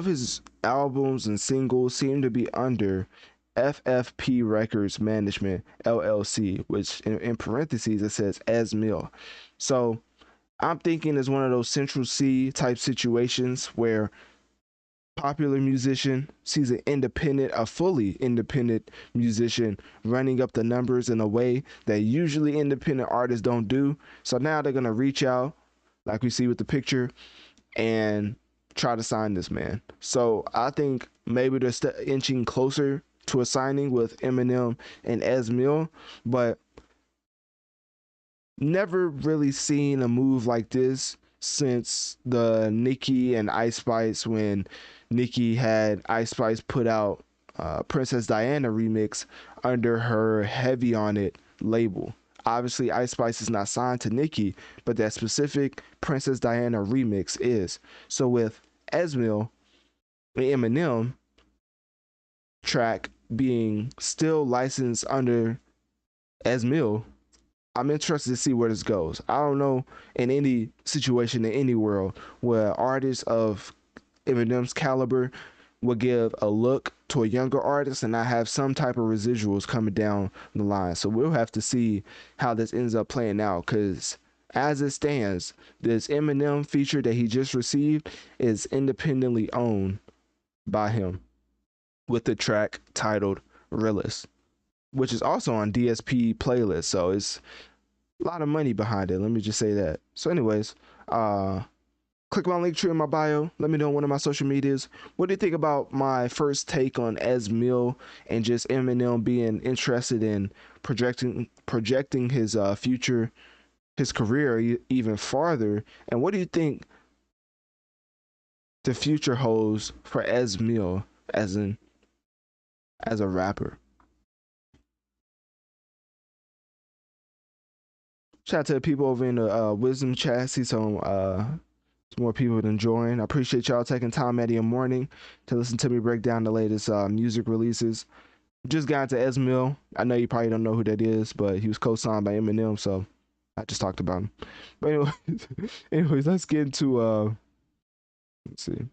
Speaker 1: his albums and singles seem to be under FFP Records Management LLC, which in parentheses it says as Mill. So I'm thinking it's one of those Central C type situations where popular musician sees a fully independent musician running up the numbers in a way that usually independent artists don't do. So now they're gonna reach out, like we see with the picture, and try to sign this man. So I think maybe they're inching closer to a signing with Eminem and Ez Mil, but never really seen a move like this since the Nicki and Ice Spice, when Nicki had Ice Spice put out Princess Diana remix under her Heavy on It label. Obviously, Ice Spice is not signed to Nicki, but that specific Princess Diana remix is. So with Ez Mil and Eminem track being still licensed under Ez Mil, I'm interested to see where this goes. I don't know in any situation in any world where artists of Eminem's caliber would give a look to a younger artist and not have some type of residuals coming down the line. So we'll have to see how this ends up playing out, because as it stands, this Eminem feature that he just received is independently owned by him, with the track titled Realist, which is also on DSP playlist. So it's a lot of money behind it. Let me just say that. So anyways, click my Linktree in my bio. Let me know on one of my social medias. What do you think about my first take on Ez Mil and just Eminem being interested in projecting his future, his career even farther? And what do you think the future holds for Ez Mil as a rapper? Shout out to the people over in the Wisdom chat. See some more people to join. I appreciate y'all taking time out of your morning to listen to me break down the latest music releases. Just got into Ez Mil. I know you probably don't know who that is, but he was co-signed by Eminem, so I just talked about him. But anyways, let's get into let's see.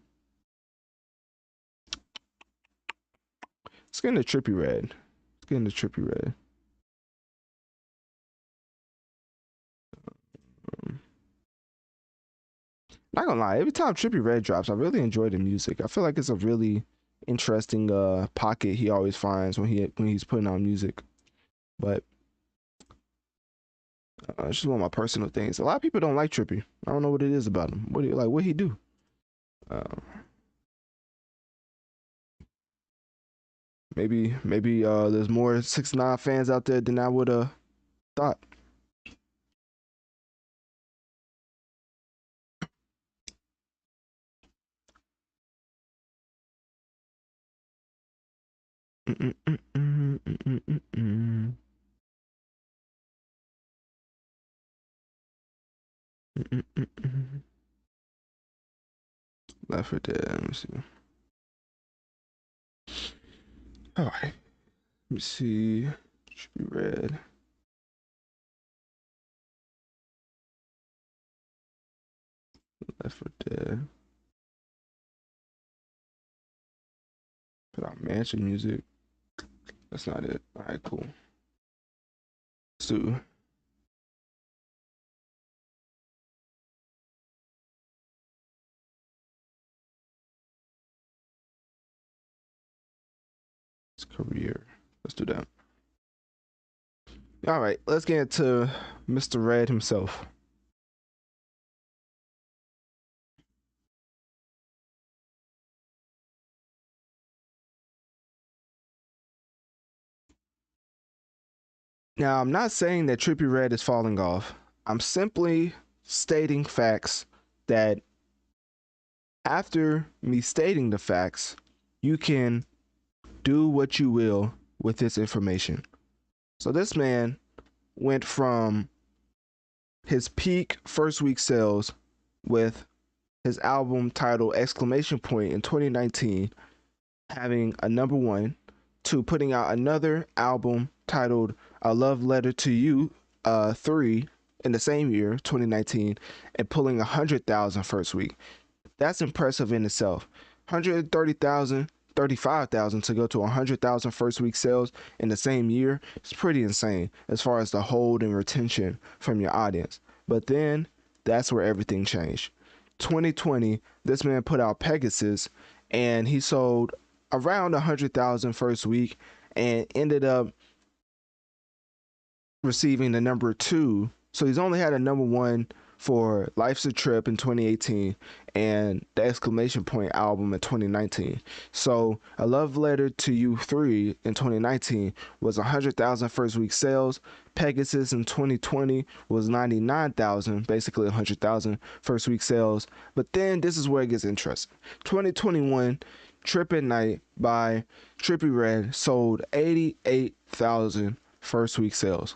Speaker 1: Let's get into Trippie Redd. Let's get into Trippie Redd. Not gonna lie, every time Trippie Redd drops, I really enjoy the music. I feel like it's a really interesting pocket he always finds when he's putting out music. But it's just one of my personal things. A lot of people don't like Trippie. I don't know what it is about him. What do you like? What he do? Maybe there's more 6ix9ine fans out there than I would have thought. Left for Dead. Let me see. All right. Let me see. Trippie Redd. Left for Dead. Put out Mansion music. That's not it. All right, cool. So his career. Let's do that. All right, let's get into Mr. Redd himself. Now, I'm not saying that Trippie Redd is falling off. I'm simply stating facts that after me stating the facts, you can do what you will with this information. So this man went from his peak first week sales with his album titled Exclamation Point in 2019 having a #1 to putting out another album titled A Love Letter to You 3 in the same year, 2019, and pulling 100,000 first week. That's impressive in itself. 130,000, 35,000 to go to 100,000 first week sales in the same year. It's pretty insane as far as the hold and retention from your audience. But then that's where everything changed. 2020, this man put out Pegasus and he sold around 100,000 first week and ended up receiving the number 2. So he's only had a number 1 for Life's a Trip in 2018 and the Exclamation Point album in 2019. So A Love Letter to You 3 in 2019 was 100,000 first week sales. Pegasus in 2020 was 99,000, basically 100,000 first week sales. But then this is where it gets interesting. 2021, Trip at Night by Trippie Redd sold 88,000 first week sales.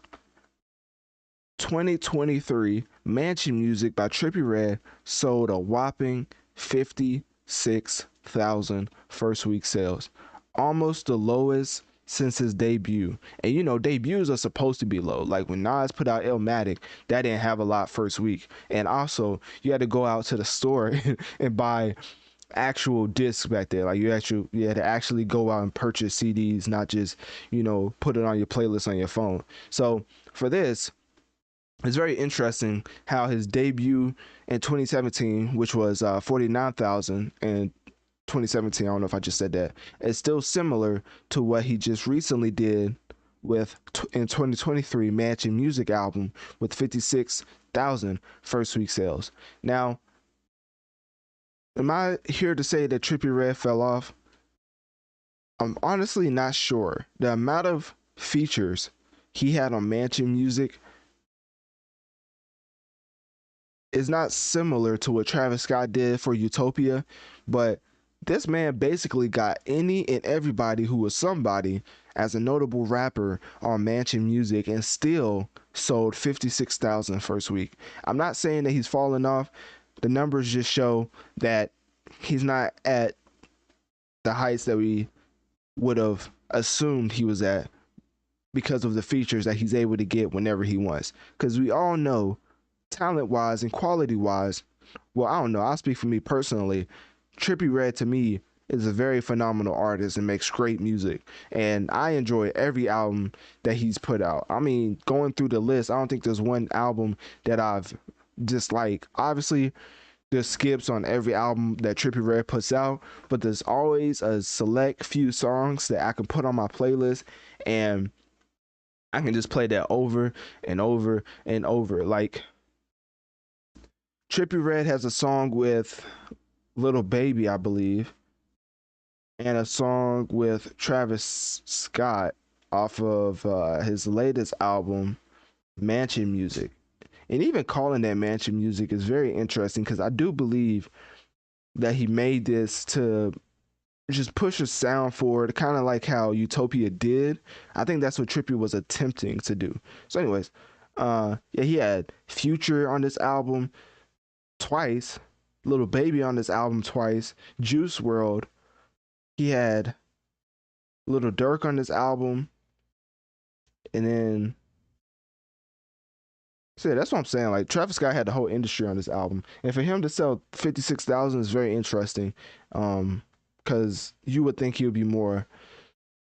Speaker 1: 2023, Mansion Music by Trippie Redd sold a whopping 56,000 first week sales, almost the lowest since his debut. And you know, debuts are supposed to be low. Like when Nas put out Illmatic, that didn't have a lot first week. And also, you had to go out to the store and buy actual discs back there. Like you had to actually go out and purchase CDs, not just, you know, put it on your playlist on your phone. So for this, it's very interesting how his debut in 2017, which was 49,000 in 2017, I don't know if I just said that, is still similar to what he just recently did with in 2023 Mansion Music album with 56,000 first week sales. Now, am I here to say that Trippie Redd fell off? I'm honestly not sure. The amount of features he had on Mansion Music is not similar to what Travis Scott did for Utopia, but this man basically got any and everybody who was somebody as a notable rapper on Mansion Music and still sold 56,000 first week. I'm not saying that he's fallen off. The numbers just show that he's not at the heights that we would have assumed he was at because of the features that he's able to get whenever he wants. Because we all know, talent-wise and quality-wise, well, I don't know, I'll speak for me personally, Trippie Redd to me is a very phenomenal artist and makes great music. And I enjoy every album that he's put out. I mean, going through the list, I don't think there's one album that I've disliked. Obviously, there's skips on every album that Trippie Redd puts out, but there's always a select few songs that I can put on my playlist and I can just play that over and over and over. Like, Trippie Redd has a song with Little Baby, I believe, and a song with Travis Scott off of his latest album, Mansion Music. And even calling that Mansion Music is very interesting because I do believe that he made this to just push a sound forward, kind of like how Utopia did. I think that's what Trippie was attempting to do. So anyways, yeah, he had Future on this album twice, Little Baby on this album twice, Juice WRLD. He had Little Durk on this album, and then so yeah, that's what I'm saying. Like Travis Scott had the whole industry on this album, and for him to sell 56,000 is very interesting, because you would think he would be more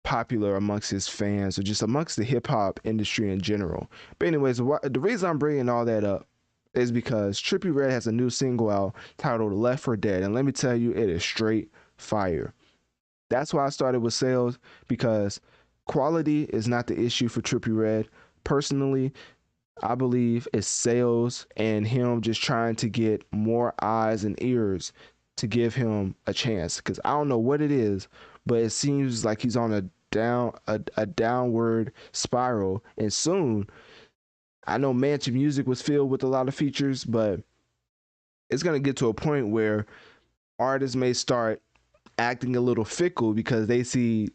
Speaker 1: popular amongst his fans or just amongst the hip hop industry in general. But anyways, the reason I'm bringing all that up is because Trippie Redd has a new single out titled Left for Dead, and let me tell you, it is straight fire. That's why I started with sales, because quality is not the issue for Trippie Redd. Personally, I believe it's sales and him just trying to get more eyes and ears to give him a chance. Because I don't know what it is, but it seems like he's on a downward spiral, and soon, I know Mansion Music was filled with a lot of features, but it's going to get to a point where artists may start acting a little fickle because they seen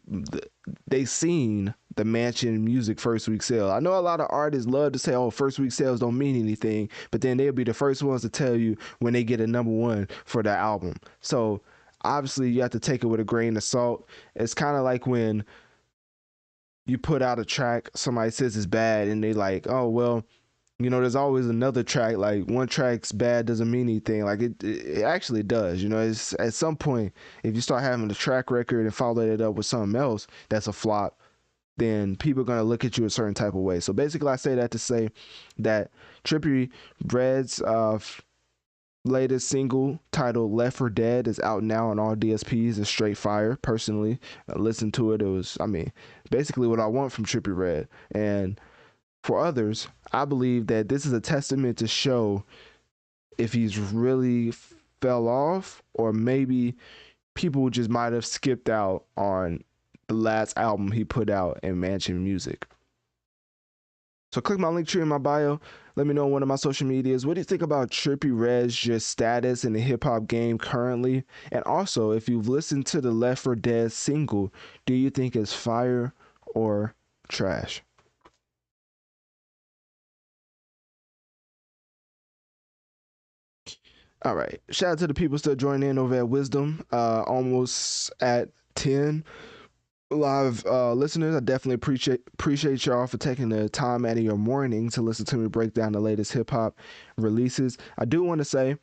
Speaker 1: the Mansion Music first week sale. I know a lot of artists love to say, oh, first week sales don't mean anything, but then they'll be the first ones to tell you when they get a number 1 for the album. So obviously you have to take it with a grain of salt. It's kind of like when you put out a track, somebody says it's bad, and they like, oh, well, You know, there's always another track. Like one track's bad doesn't mean anything. Like it actually does. You know, it's at some point if you start having a track record and follow it up with something else that's a flop, then people are gonna look at you a certain type of way. So basically, I say that to say that Trippie Redd's latest single titled "Left for Dead" is out now on all DSPs. It's straight fire. Personally, I listened to it. It was, I mean, basically what I want from Trippie Redd. And for others, I believe that this is a testament to show if he's really fell off, or maybe people just might have skipped out on the last album he put out in Mansion Music. So click my link tree in my bio. Let me know on one of my social medias. What do you think about Trippie Redd's just status in the hip hop game currently? And also, if you've listened to the Left for Dead single, do you think it's fire or trash? All right. Shout out to the people still joining in over at Wisdom. Almost at 10 live listeners. I definitely appreciate y'all for taking the time out of your morning to listen to me break down the latest hip hop releases. I do want to say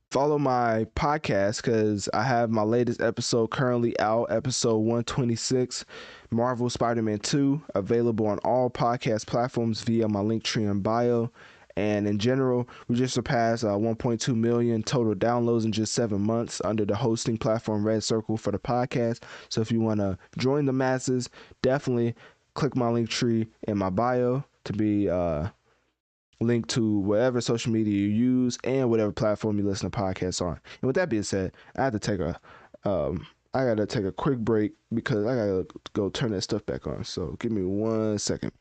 Speaker 1: follow my podcast because I have my latest episode currently out, episode 126, Marvel Spider-Man 2, available on all podcast platforms via my link tree in bio. And in general, we just surpassed 1.2 million total downloads in just 7 months under the hosting platform Red Circle for the podcast. So if you want to join the masses, definitely click my link tree in my bio to be linked to whatever social media you use and whatever platform you listen to podcasts on. And with that being said, I have to take a I gotta take a quick break because I gotta go turn that stuff back on. So give me 1 second.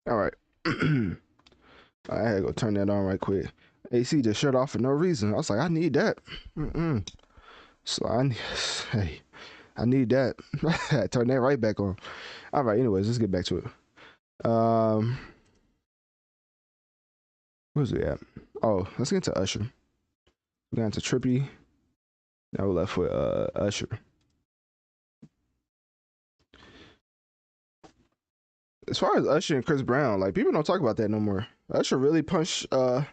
Speaker 1: All right. I had to go turn that on right quick. AC just shut off for no reason. I was like, I need that. So hey, I need that. Turn that right back on. All right. Anyways, let's get back to it. Where's we at? Oh, let's get into Usher. We got into Trippie. Now we're left with Usher. As far as Usher and Chris Brown, like people don't talk about that no more. Usher really punched. I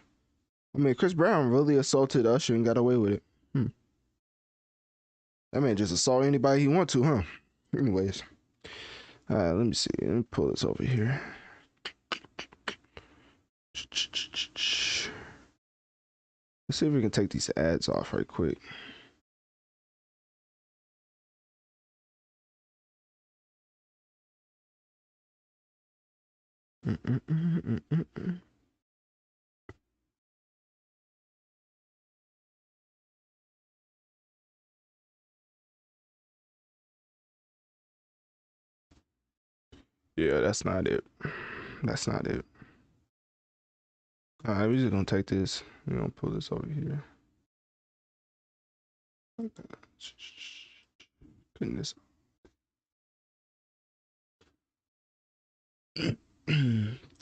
Speaker 1: mean, Chris Brown really assaulted Usher and got away with it. That man just assault anybody he want to, huh? Anyways, let me see. Let me pull this over here. Let's see if we can take these ads off right quick. Yeah, that's not it. That's not it. All right, we're just gonna take this. We're gonna pull this over here. Goodness.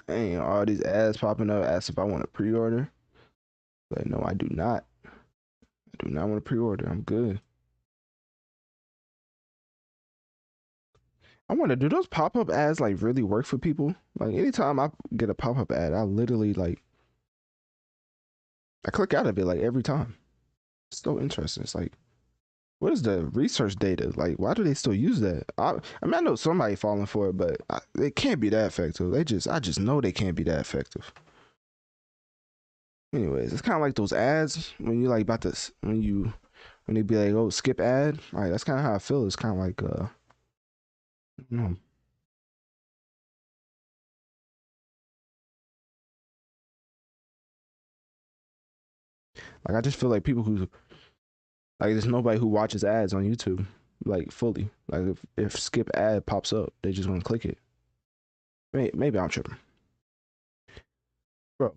Speaker 1: Dang, all these ads popping up, ask if I want to pre-order. But no, I do not. I do not want to pre-order. I'm good. I wonder, do those pop-up ads like really work for people? Like anytime I get a pop-up ad, I literally like I click out of it like every time. It's so interesting. It's like, what is the research data? Like, why do they still use that? I mean, I know somebody falling for it, but it can't be that effective. I just know they can't be that effective. Anyways, it's kind of like those ads when you like about this when they be like, oh, skip ad. Like that's kind of how I feel. It's kind of like no. Like I just feel like people who like there's nobody who watches ads on YouTube like fully. Like if skip ad pops up, they just gonna click it. Maybe I'm tripping, bro.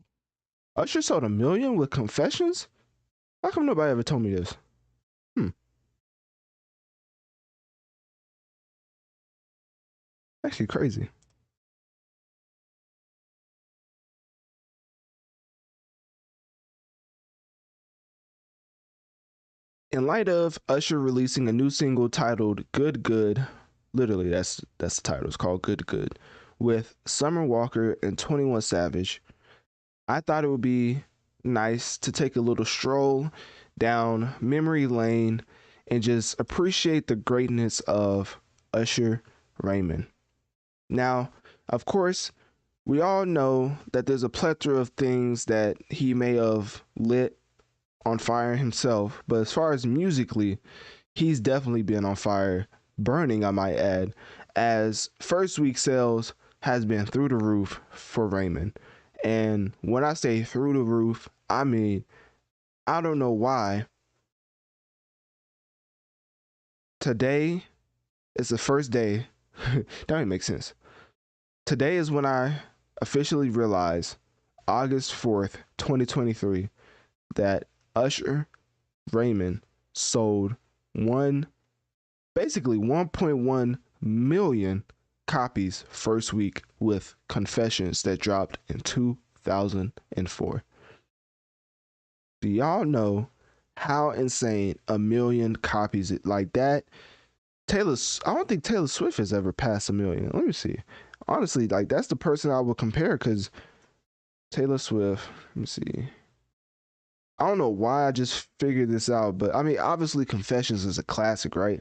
Speaker 1: Usher sold 1 million with Confessions. How come nobody ever told me this? Hmm, actually crazy. In light of Usher releasing a new single titled "Good Good," literally that's the title. It's called "Good Good," with Summer Walker and 21 Savage. I thought it would be nice to take a little stroll down memory lane and just appreciate the greatness of Usher Raymond. Now, of course, we all know that there's a plethora of things that he may have lit on fire himself, but as far as musically, he's definitely been on fire, burning, I might add, as first week sales has been through the roof for Raymond. And when I say through the roof, I mean, I don't know why. Today is the first day. That don't make sense. Today is when I officially realized, August 4th, 2023, that Usher Raymond sold basically 1.1 million copies first week with Confessions that dropped in 2004. Do y'all know how insane 1 million copies like that? I don't think Taylor Swift has ever passed 1 million. Let me see. Honestly, like that's the person I would compare because Taylor Swift. Let me see. I don't know why I just figured this out, but I mean, obviously, Confessions is a classic, right?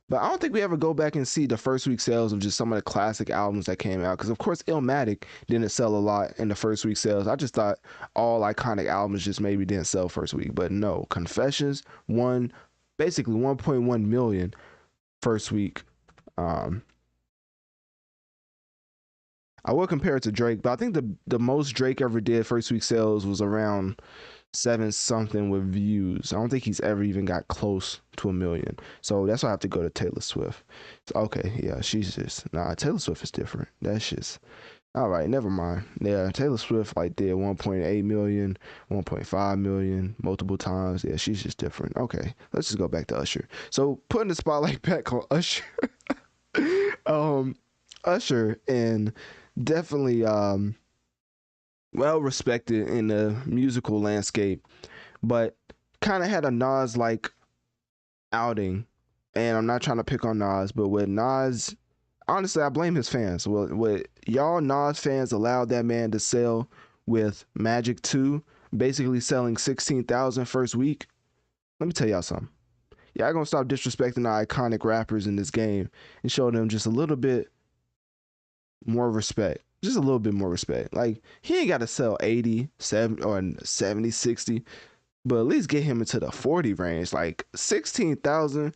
Speaker 1: But I don't think we ever go back and see the first week sales of just some of the classic albums that came out. Because of course, Illmatic didn't sell a lot in the first week sales. I just thought all iconic albums just maybe didn't sell first week, but no, Confessions won basically 1.1 million first week. Um, I will compare it to Drake, but I think the most Drake ever did first week sales was around 7 something with views. I don't think he's ever even got close to 1 million. So that's why I have to go to Taylor Swift. So, okay, yeah, she's just Taylor Swift is different. That's just all right. Never mind. Yeah, Taylor Swift like did 1.8 million, 1.5 million multiple times. Yeah, she's just different. Okay, let's just go back to Usher. So putting the spotlight back on Usher. Usher and definitely well respected in the musical landscape, but kind of had a Nas like outing. And I'm not trying to pick on Nas, but with Nas, honestly, I blame his fans. Well, what y'all Nas fans allowed that man to sell with Magic 2, basically selling 16,000 first week. Let me tell y'all something. Y'all gonna stop disrespecting the iconic rappers in this game and show them just a little bit more respect. Just a little bit more respect. Like, he ain't got to sell 80, 70, or 70, 60, but at least get him into the 40 range. Like, 16,000,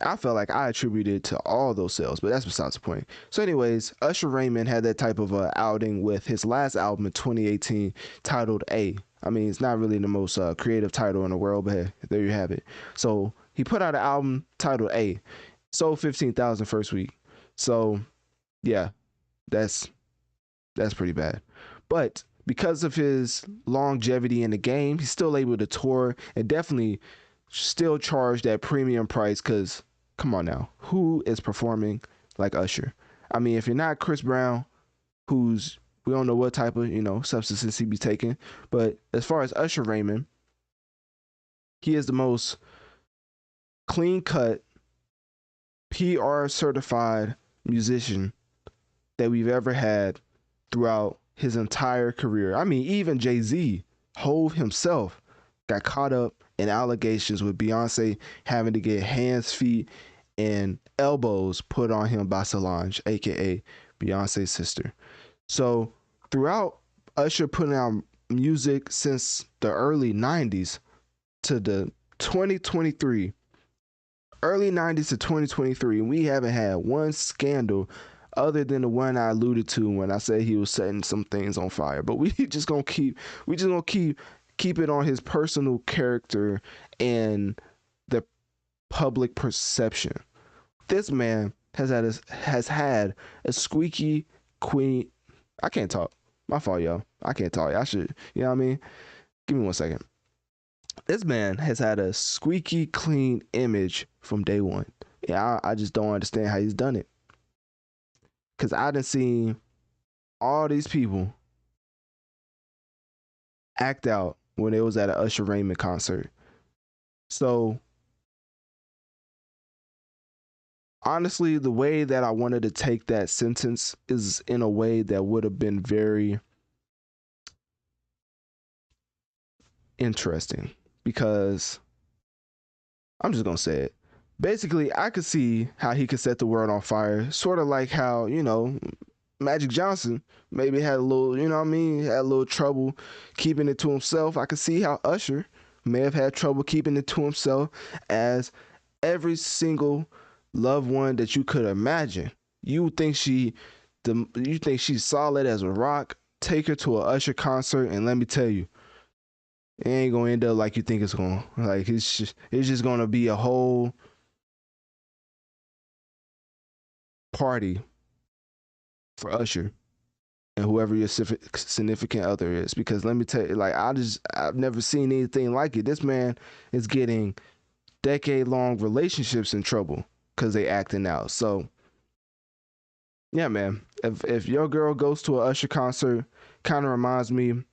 Speaker 1: I felt like I attributed to all those sales, but that's besides the point. So, anyways, Usher Raymond had that type of outing with his last album in 2018 titled A. I mean, it's not really the most creative title in the world, but hey, there you have it. So, he put out an album titled A, sold 15,000 first week. So, yeah, that's pretty bad. But because of his longevity in the game, he's still able to tour and definitely still charge that premium price. Because come on now, who is performing like Usher? I mean, if you're not Chris Brown, who's, we don't know what type of substances he be taking, but as far as Usher Raymond, he is the most clean cut, PR certified musician that we've ever had throughout his entire career. I mean, even Jay-Z, Hove himself, got caught up in allegations with Beyonce having to get hands, feet, and elbows put on him by Solange, aka Beyonce's sister. So throughout Usher putting out music since the early 90s to the 2023, early 90s to 2023, we haven't had one scandal other than the one I alluded to when I said he was setting some things on fire. But we just gonna keep it on his personal character and the public perception. This man has had a squeaky queen. I can't talk. My fault, yo. I can't talk. I should. You know what I mean? Give me 1 second. This man has had a squeaky clean image from day one. Yeah, I just don't understand how he's done it. Cause I done seen all these people act out when it was at an Usher Raymond concert. So honestly, the way that I wanted to take that sentence is in a way that would have been very interesting, because I'm just gonna say it. Basically, I could see how he could set the world on fire, sort of like how, Magic Johnson maybe had a little, had a little trouble keeping it to himself. I could see how Usher may have had trouble keeping it to himself, as every single loved one that you could imagine. You think she's solid as a rock. Take her to a Usher concert, and let me tell you, it ain't gonna end up like you think it's gonna. Like it's just gonna be a whole party for Usher and whoever your significant other is. Because let me tell you, like I've never seen anything like it. This man is getting decade-long relationships in trouble because they acting out. So yeah, man. If your girl goes to a Usher concert, kind of reminds me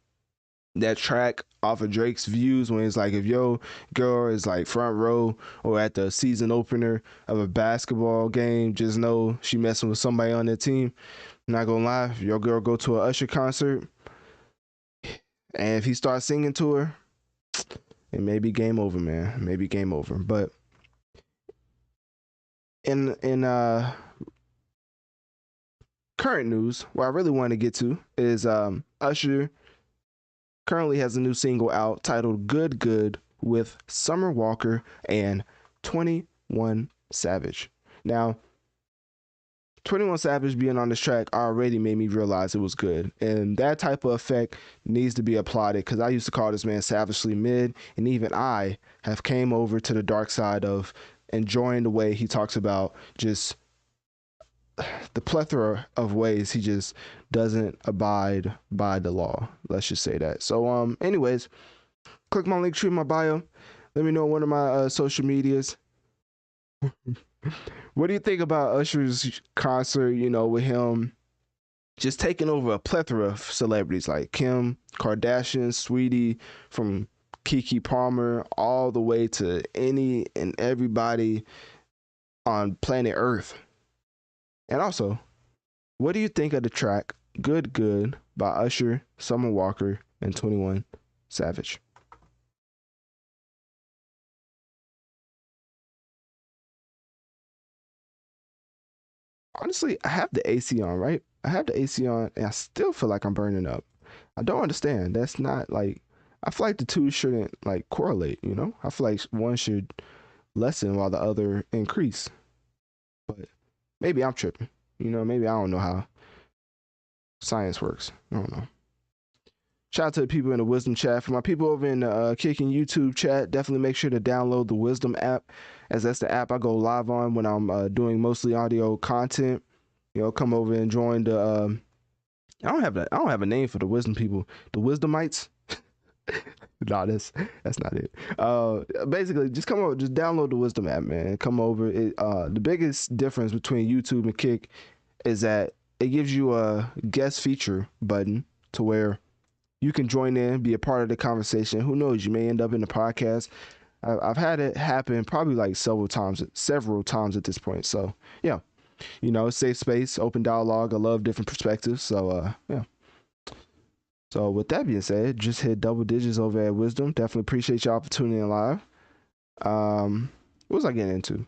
Speaker 1: that track off of Drake's Views when it's like, if your girl is like front row or at the season opener of a basketball game, just know she messing with somebody on their team. I'm not gonna lie, if your girl go to a Usher concert and if he starts singing to her, it may be game over, man. Maybe game over. But in current news, what I really want to get to is Usher currently has a new single out titled Good Good with Summer Walker and 21 Savage. Now, 21 Savage being on this track already made me realize it was good. And that type of effect needs to be applauded, because I used to call this man savagely mid, and even I have came over to the dark side of enjoying the way he talks about just the plethora of ways he just doesn't abide by the law. Let's just say that. So anyways, click my link tree in my bio. Let me know one of my social medias. What do you think about Usher's concert, with him just taking over a plethora of celebrities like Kim Kardashian, Sweetie, from Keke Palmer, all the way to any and everybody on planet Earth? And also, what do you think of the track Good Good by Usher, Summer Walker, and 21 Savage? Honestly, I have the AC on, right? I have the AC on, and I still feel like I'm burning up. I don't understand. That's not like, I feel like the two shouldn't like correlate, I feel like one should lessen while the other increase. But maybe I'm tripping. You know, maybe I don't know how science works. I don't know. Shout out to the people in the Wisdom chat. For my people over in the Kicking YouTube chat, definitely make sure to download the Wisdom app, as that's the app I go live on when I'm doing mostly audio content. You know, come over and join the. I don't have a name for the Wisdom people. The Wisdomites. Nah, that's not it. Basically, just come over, just download the Wisdom app, man. Come over. The biggest difference between YouTube and Kick is that it gives you a guest feature button to where you can join in, be a part of the conversation. Who knows? You may end up in the podcast. I've had it happen probably like several times at this point. So yeah, you know, safe space, open dialogue. I love different perspectives. So yeah. So with that being said, just hit double digits over at Wisdom. Definitely appreciate y'all for tuning in live. What was I getting into?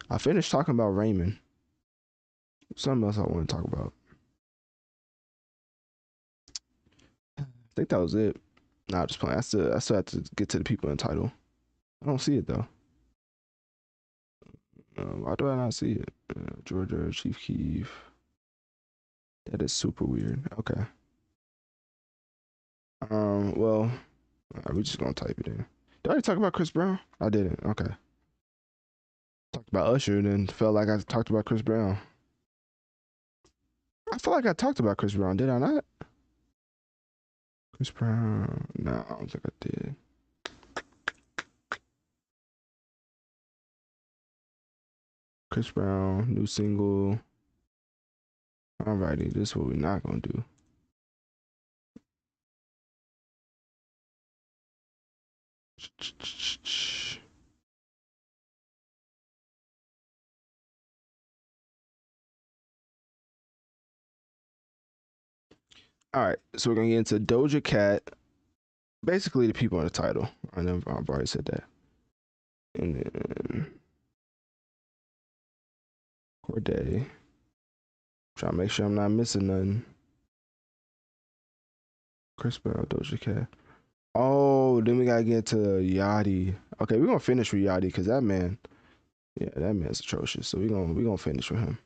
Speaker 1: I finished talking about Raymond. Something else I want to talk about. I think that was it. Nah, just playing. I still have to get to the people in the title. I don't see it though. Why do I not see it? Georgia, Chief Keef. That is super weird. Okay. Well, we're just gonna type it in. Did I already talk about Chris Brown? I didn't. Okay. Talked about Usher and then felt like I talked about Chris Brown. I feel like I talked about Chris Brown. Did I not? Chris Brown. No, I don't think I did. Chris Brown, new single. Alrighty, this is what we're not gonna do. All right, so we're gonna get into Doja Cat. Basically, the people in the title. I've already said that. And then Cordae. Trying to make sure I'm not missing nothing. Chris Brown, Doja Cat. Oh, then we gotta get to Yachty. Okay, we're gonna finish with Yachty because that man, yeah, that man's atrocious. So we're gonna finish with him.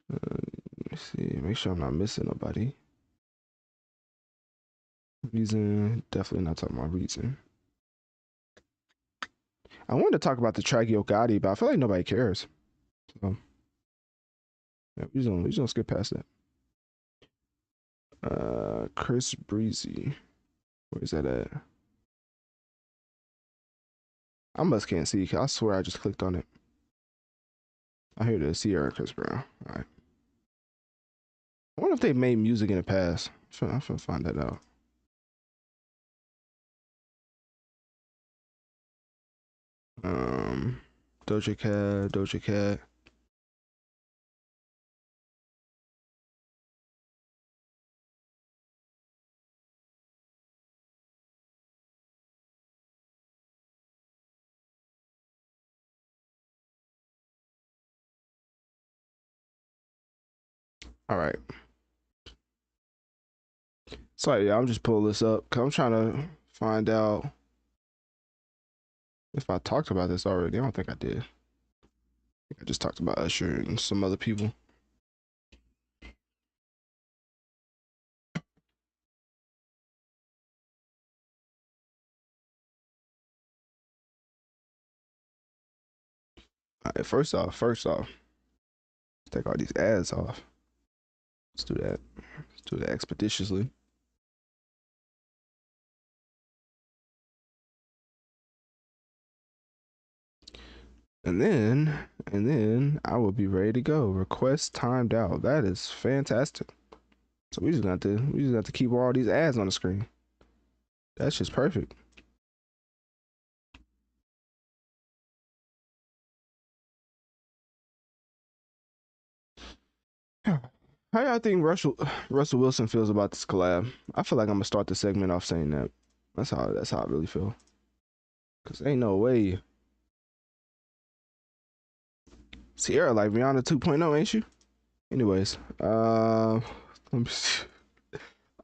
Speaker 1: Let me see. Make sure I'm not missing nobody. Reason, definitely not talking about Reason. I wanted to talk about the track Yo Gotti, but I feel like nobody cares. So yeah, we just gonna skip past that. Chris Breezy. Where's that at? I must can't see. I swear I just clicked on it. I hear the Sierra Chris Brown. All right. I wonder if they made music in the past. I'm trying to find that out. Doja Cat, Doja Cat. All right. Sorry, yeah, I'm just pulling this up because I'm trying to find out if I talked about this already. I don't think I did. I just talked about Usher and some other people. All right, first off, let's take all these ads off. Let's do that. Let's do that expeditiously. And then I will be ready to go. Request timed out. That is fantastic. So we just got to keep all these ads on the screen. That's just perfect. How y'all think Russell Wilson feels about this collab? I feel like I'm gonna start the segment off saying that. That's how I really feel. Cause ain't no way. Sierra like Rihanna 2.0, ain't you? Anyways, let me see.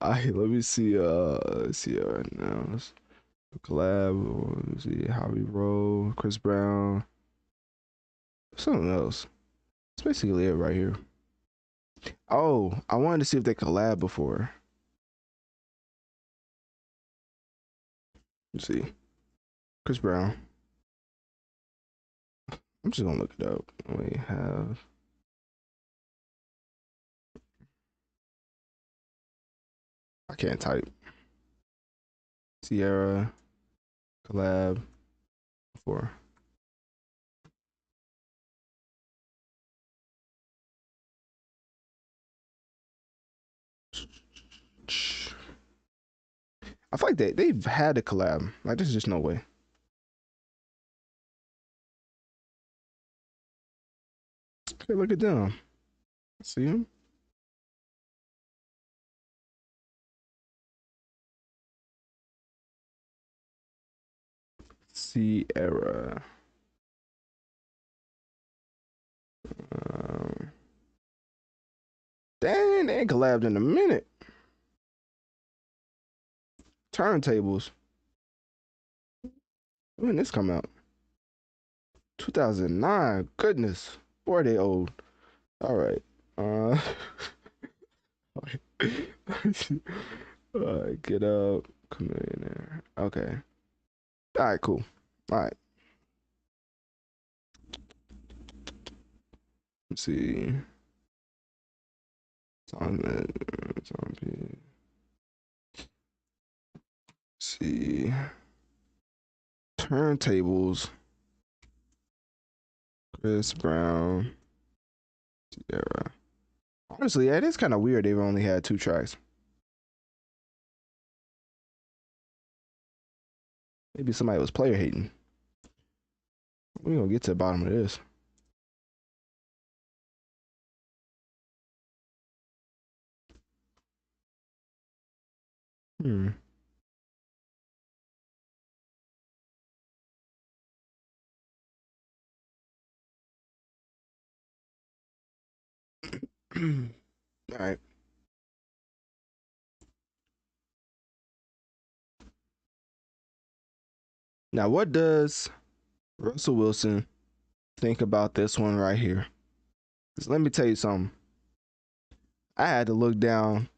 Speaker 1: Let me see right now. Collab, or let's see how we roll. Chris Brown, something else. That's basically it right here. Oh, I wanted to see if they collab before. Let's see. Chris Brown. I'm just gonna look it up. We have. I can't type. Sierra collab before. I feel like they've had a collab. Like there's just no way. Okay, look at them. See him? Sierra. Um, Dang, they ain't collabed in a minute. Turntables. When did this come out? 2009. Goodness. Boy, they old. All right. Get up. Come in there. Okay. All right, cool. All right. Let's see. See. Turntables. Chris Brown. Sierra. Honestly, yeah, it is kind of weird they've only had 2 tracks. Maybe somebody was player hating. We're gonna get to the bottom of this. Hmm. All right. Now, what does Russell Wilson think about this one right here? Because let me tell you something. I had to look down.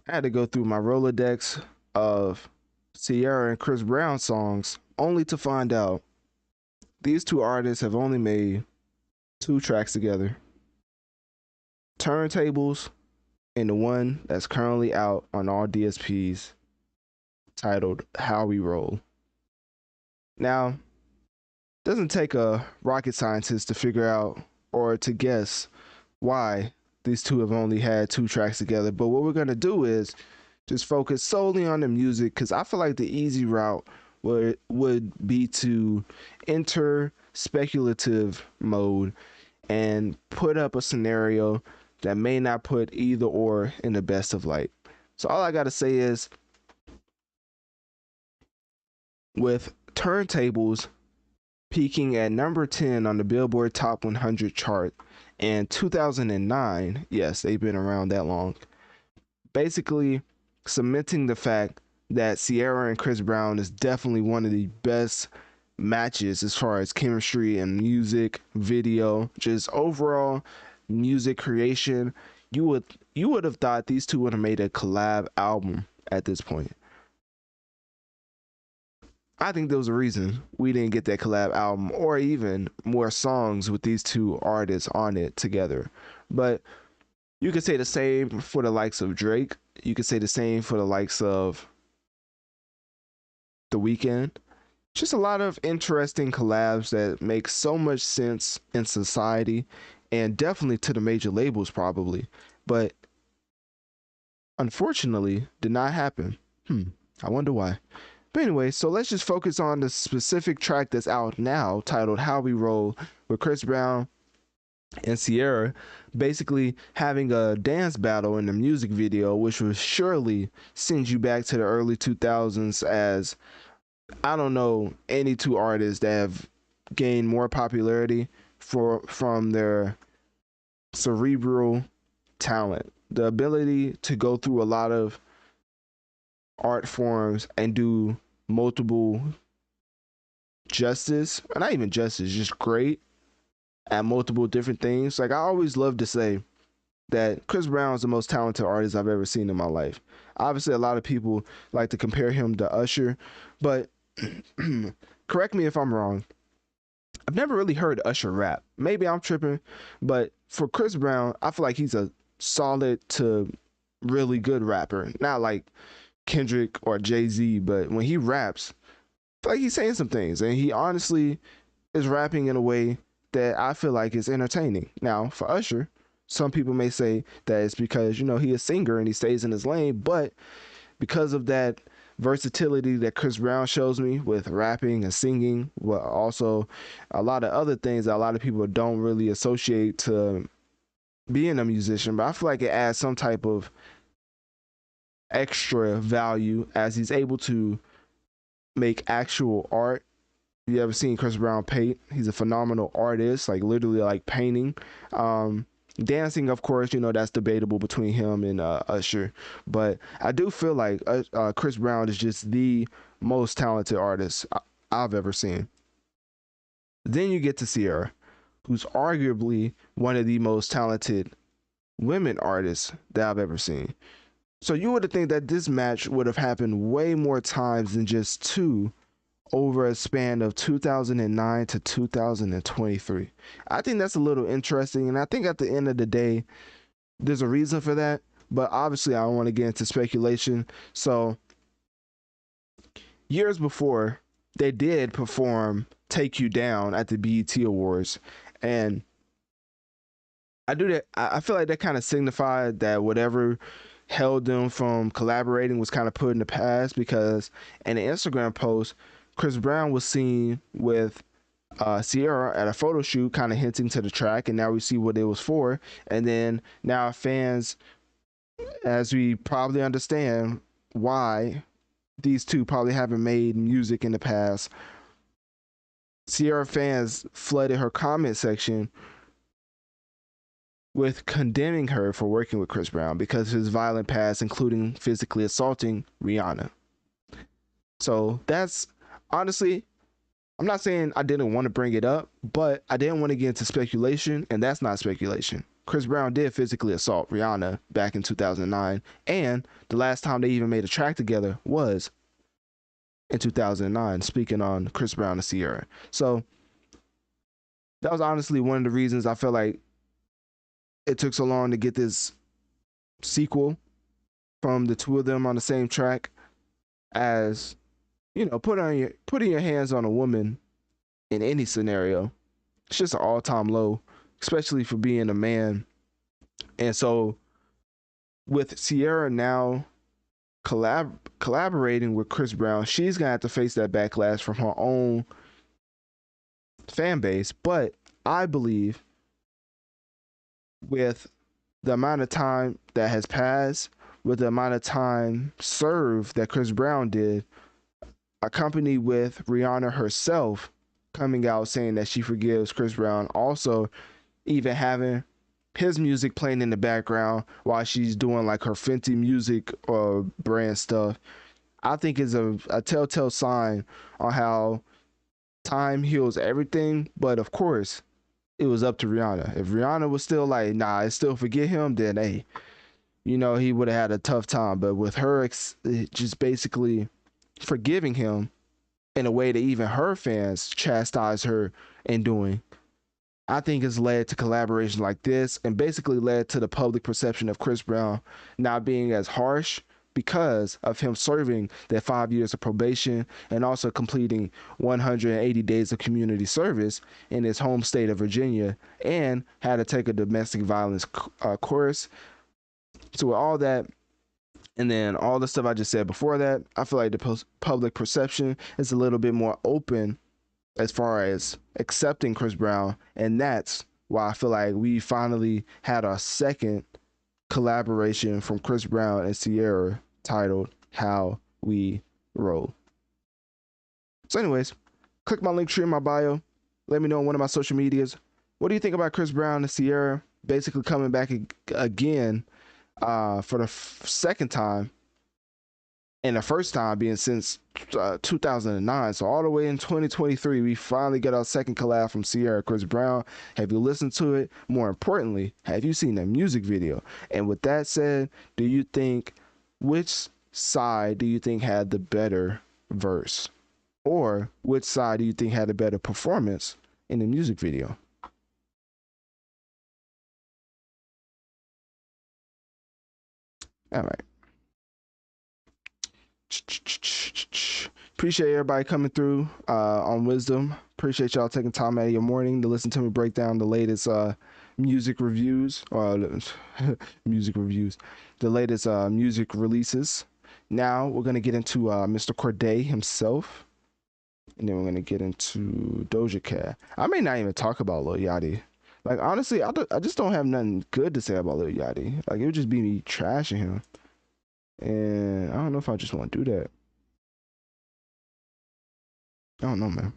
Speaker 1: I had to go through my Rolodex of Sierra and Chris Brown songs only to find out these 2 artists have only made 2 tracks together. Turntables and the one that's currently out on all DSPs titled How We Roll. Now, doesn't take a rocket scientist to figure out or to guess why these 2 have only had 2 tracks together. But what we're gonna do is just focus solely on the music, because I feel like the easy route would be to enter speculative mode and put up a scenario that may not put either or in the best of light. So all I gotta say is, with Turntables peaking at number 10 on the Billboard Top 100 chart in 2009, yes, they've been around that long, basically cementing the fact that Sierra and Chris Brown is definitely one of the best matches as far as chemistry and music, video, just overall music creation. You would have thought these 2 would have made a collab album at this point. I think there was a reason we didn't get that collab album or even more songs with these 2 artists on it together. But you could say the same for the likes of Drake. You could say the same for the likes of The Weeknd. Just a lot of interesting collabs that make so much sense in society and definitely to the major labels probably, but unfortunately did not happen. I wonder why. But anyway, so let's just focus on the specific track that's out now titled How We Roll with Chris Brown and Sierra basically having a dance battle in the music video, which will surely send you back to the early 2000s, as I don't know any 2 artists that have gained more popularity from their cerebral talent, the ability to go through a lot of art forms and do multiple justice, or not even justice, just great at multiple different things. Like I always love to say that Chris Brown is the most talented artist I've ever seen in my life. Obviously, a lot of people like to compare him to Usher, but correct me if I'm wrong. I've never really heard Usher rap. Maybe I'm tripping, but for Chris Brown, I feel like he's a solid to really good rapper. Not like Kendrick or Jay-Z, but when he raps, I feel like he's saying some things, and he honestly is rapping in a way that I feel like is entertaining. Now, for Usher, some people may say that it's because, you know, he is a singer and he stays in his lane, but because of that versatility that Chris Brown shows me with rapping and singing, but also a lot of other things that a lot of people don't really associate to being a musician, but I feel like it adds some type of extra value as he's able to make actual art. If you ever seen Chris Brown paint, he's a phenomenal artist, like literally like painting. Dancing, of course, you know, that's debatable between him and Usher, but I do feel like Chris Brown is just the most talented artist I've ever seen. Then you get to Ciara, who's arguably one of the most talented women artists that I've ever seen. So you would have think that this match would have happened way more times than just two over a span of 2009 to 2023. I think that's a little interesting, and I think at the end of the day, there's a reason for that, but obviously I don't want to get into speculation. So years before, they did perform Take You Down at the BET Awards, and I feel like that kind of signified that whatever held them from collaborating was kind of put in the past, because in an Instagram post, Chris Brown was seen with Ciara at a photo shoot, kind of hinting to the track, and now we see what it was for. And then now fans, as we probably understand why these two probably haven't made music in the past, Ciara fans flooded her comment section with condemning her for working with Chris Brown because of his violent past, including physically assaulting Rihanna. So that's honestly, I'm not saying I didn't want to bring it up, but I didn't want to get into speculation, and that's not speculation. Chris Brown did physically assault Rihanna back in 2009, and the last time they even made a track together was in 2009, speaking on Chris Brown and Ciara. So that was honestly one of the reasons I felt like it took so long to get this sequel from the two of them on the same track, as you know, putting your hands on a woman in any scenario, it's just an all-time low, especially for being a man. And so with Ciara now collaborating with Chris Brown, she's gonna have to face that backlash from her own fan base. But I believe with the amount of time that has passed, with the amount of time served that Chris Brown did, accompanied with Rihanna herself coming out saying that she forgives Chris Brown, also even having his music playing in the background while she's doing like her Fenty music or brand stuff, I think is a telltale sign on how time heals everything. But of course, it was up to Rihanna. If Rihanna was still like, nah, I still forget him, then hey, you know, he would have had a tough time. But with her just basically forgiving him in a way that even her fans chastise her in doing, I think has led to collaborations like this, and basically led to the public perception of Chris Brown not being as harsh because of him serving that 5 years of probation and also completing 180 days of community service in his home state of Virginia, and had to take a domestic violence course. So with all that, and then all the stuff I just said before that, I feel like the public perception is a little bit more open as far as accepting Chris Brown, and that's why I feel like we finally had our second collaboration from Chris Brown and Ciara titled How We Roll. So anyways, click my link tree in my bio. Let me know on one of my social medias. What do you think about Chris Brown and Ciara basically coming back again for the second time And the first time being since 2009. So all the way in 2023, we finally got our second collab from Sierra Chris Brown. Have you listened to it? More importantly, have you seen the music video? And with that said, do you think, which side do you think had the better verse? Or which side do you think had a better performance in the music video? All right. Appreciate everybody coming through on Wisdom. Appreciate y'all taking time out of your morning to listen to me break down the latest music reviews or music reviews, the latest music releases. Now we're gonna get into Mr. Cordae himself, and then we're gonna get into Doja Cat. I may not even talk about Lil Yachty. Like honestly, I just don't have nothing good to say about Lil Yachty. Like it would just be me trashing him. And I don't know if I just want to do that. I don't know, man.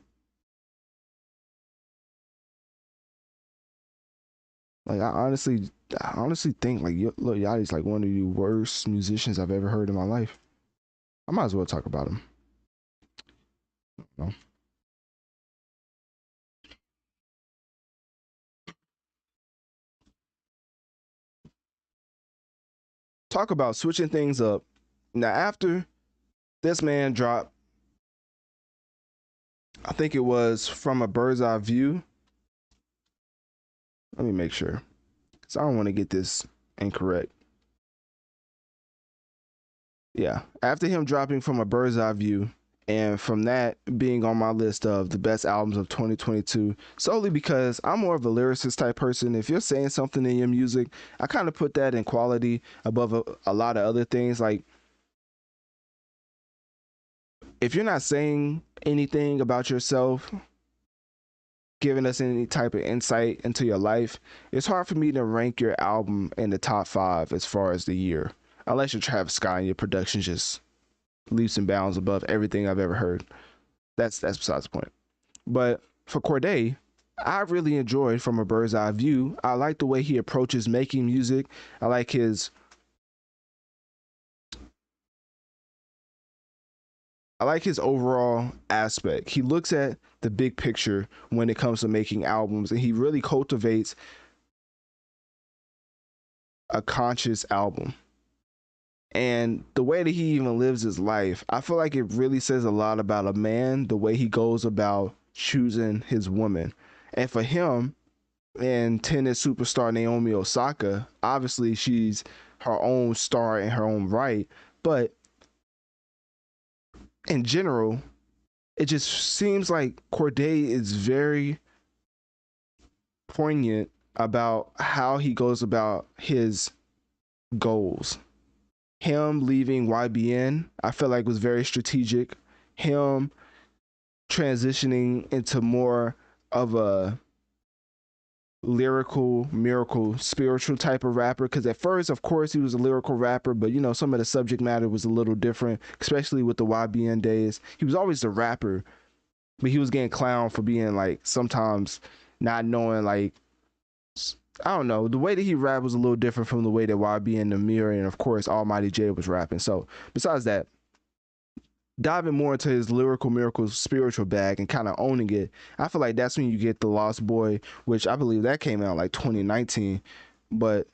Speaker 1: Like I honestly think like Lil Yachty's like one of the worst musicians I've ever heard in my life. I might as well talk about him. No. Talk about switching things up. Now after this man dropped, I think it was From a Bird's Eye View. Let me make sure, because I don't want to get this incorrect. Yeah, after him dropping From a Bird's Eye View, and from that being on my list of the best albums of 2022, solely because I'm more of a lyricist type person. If you're saying something in your music, I kind of put that in quality above a lot of other things. Like if you're not saying anything about yourself, giving us any type of insight into your life, it's hard for me to rank your album in the top 5 as far as the year, unless you're Travis Scott and your production just leaps and bounds above everything I've ever heard. That's besides the point. But for Cordae, I really enjoyed From a Bird's Eye View. I like the way he approaches making music. I like his overall aspect. He looks at the big picture when it comes to making albums, and he really cultivates a conscious album. And the way that he even lives his life, I feel like it really says a lot about a man, the way he goes about choosing his woman. And for him, and tennis superstar Naomi Osaka, obviously she's her own star in her own right, but in general, it just seems like Cordae is very poignant about how he goes about his goals. Him leaving YBN, I feel like was very strategic. Him transitioning into more of a lyrical, miracle, spiritual type of rapper, because at first, of course, he was a lyrical rapper, but you know, some of the subject matter was a little different, especially with the YBN days. He was always the rapper, but he was getting clowned for being like sometimes not knowing, like, I don't know, the way that he rapped was a little different from the way that YBN, the Mirror, and of course Almighty J was rapping. So besides that, diving more into his lyrical miracle spiritual bag and kind of owning it, I feel like that's when you get The Lost Boy, which I believe that came out like 2019. But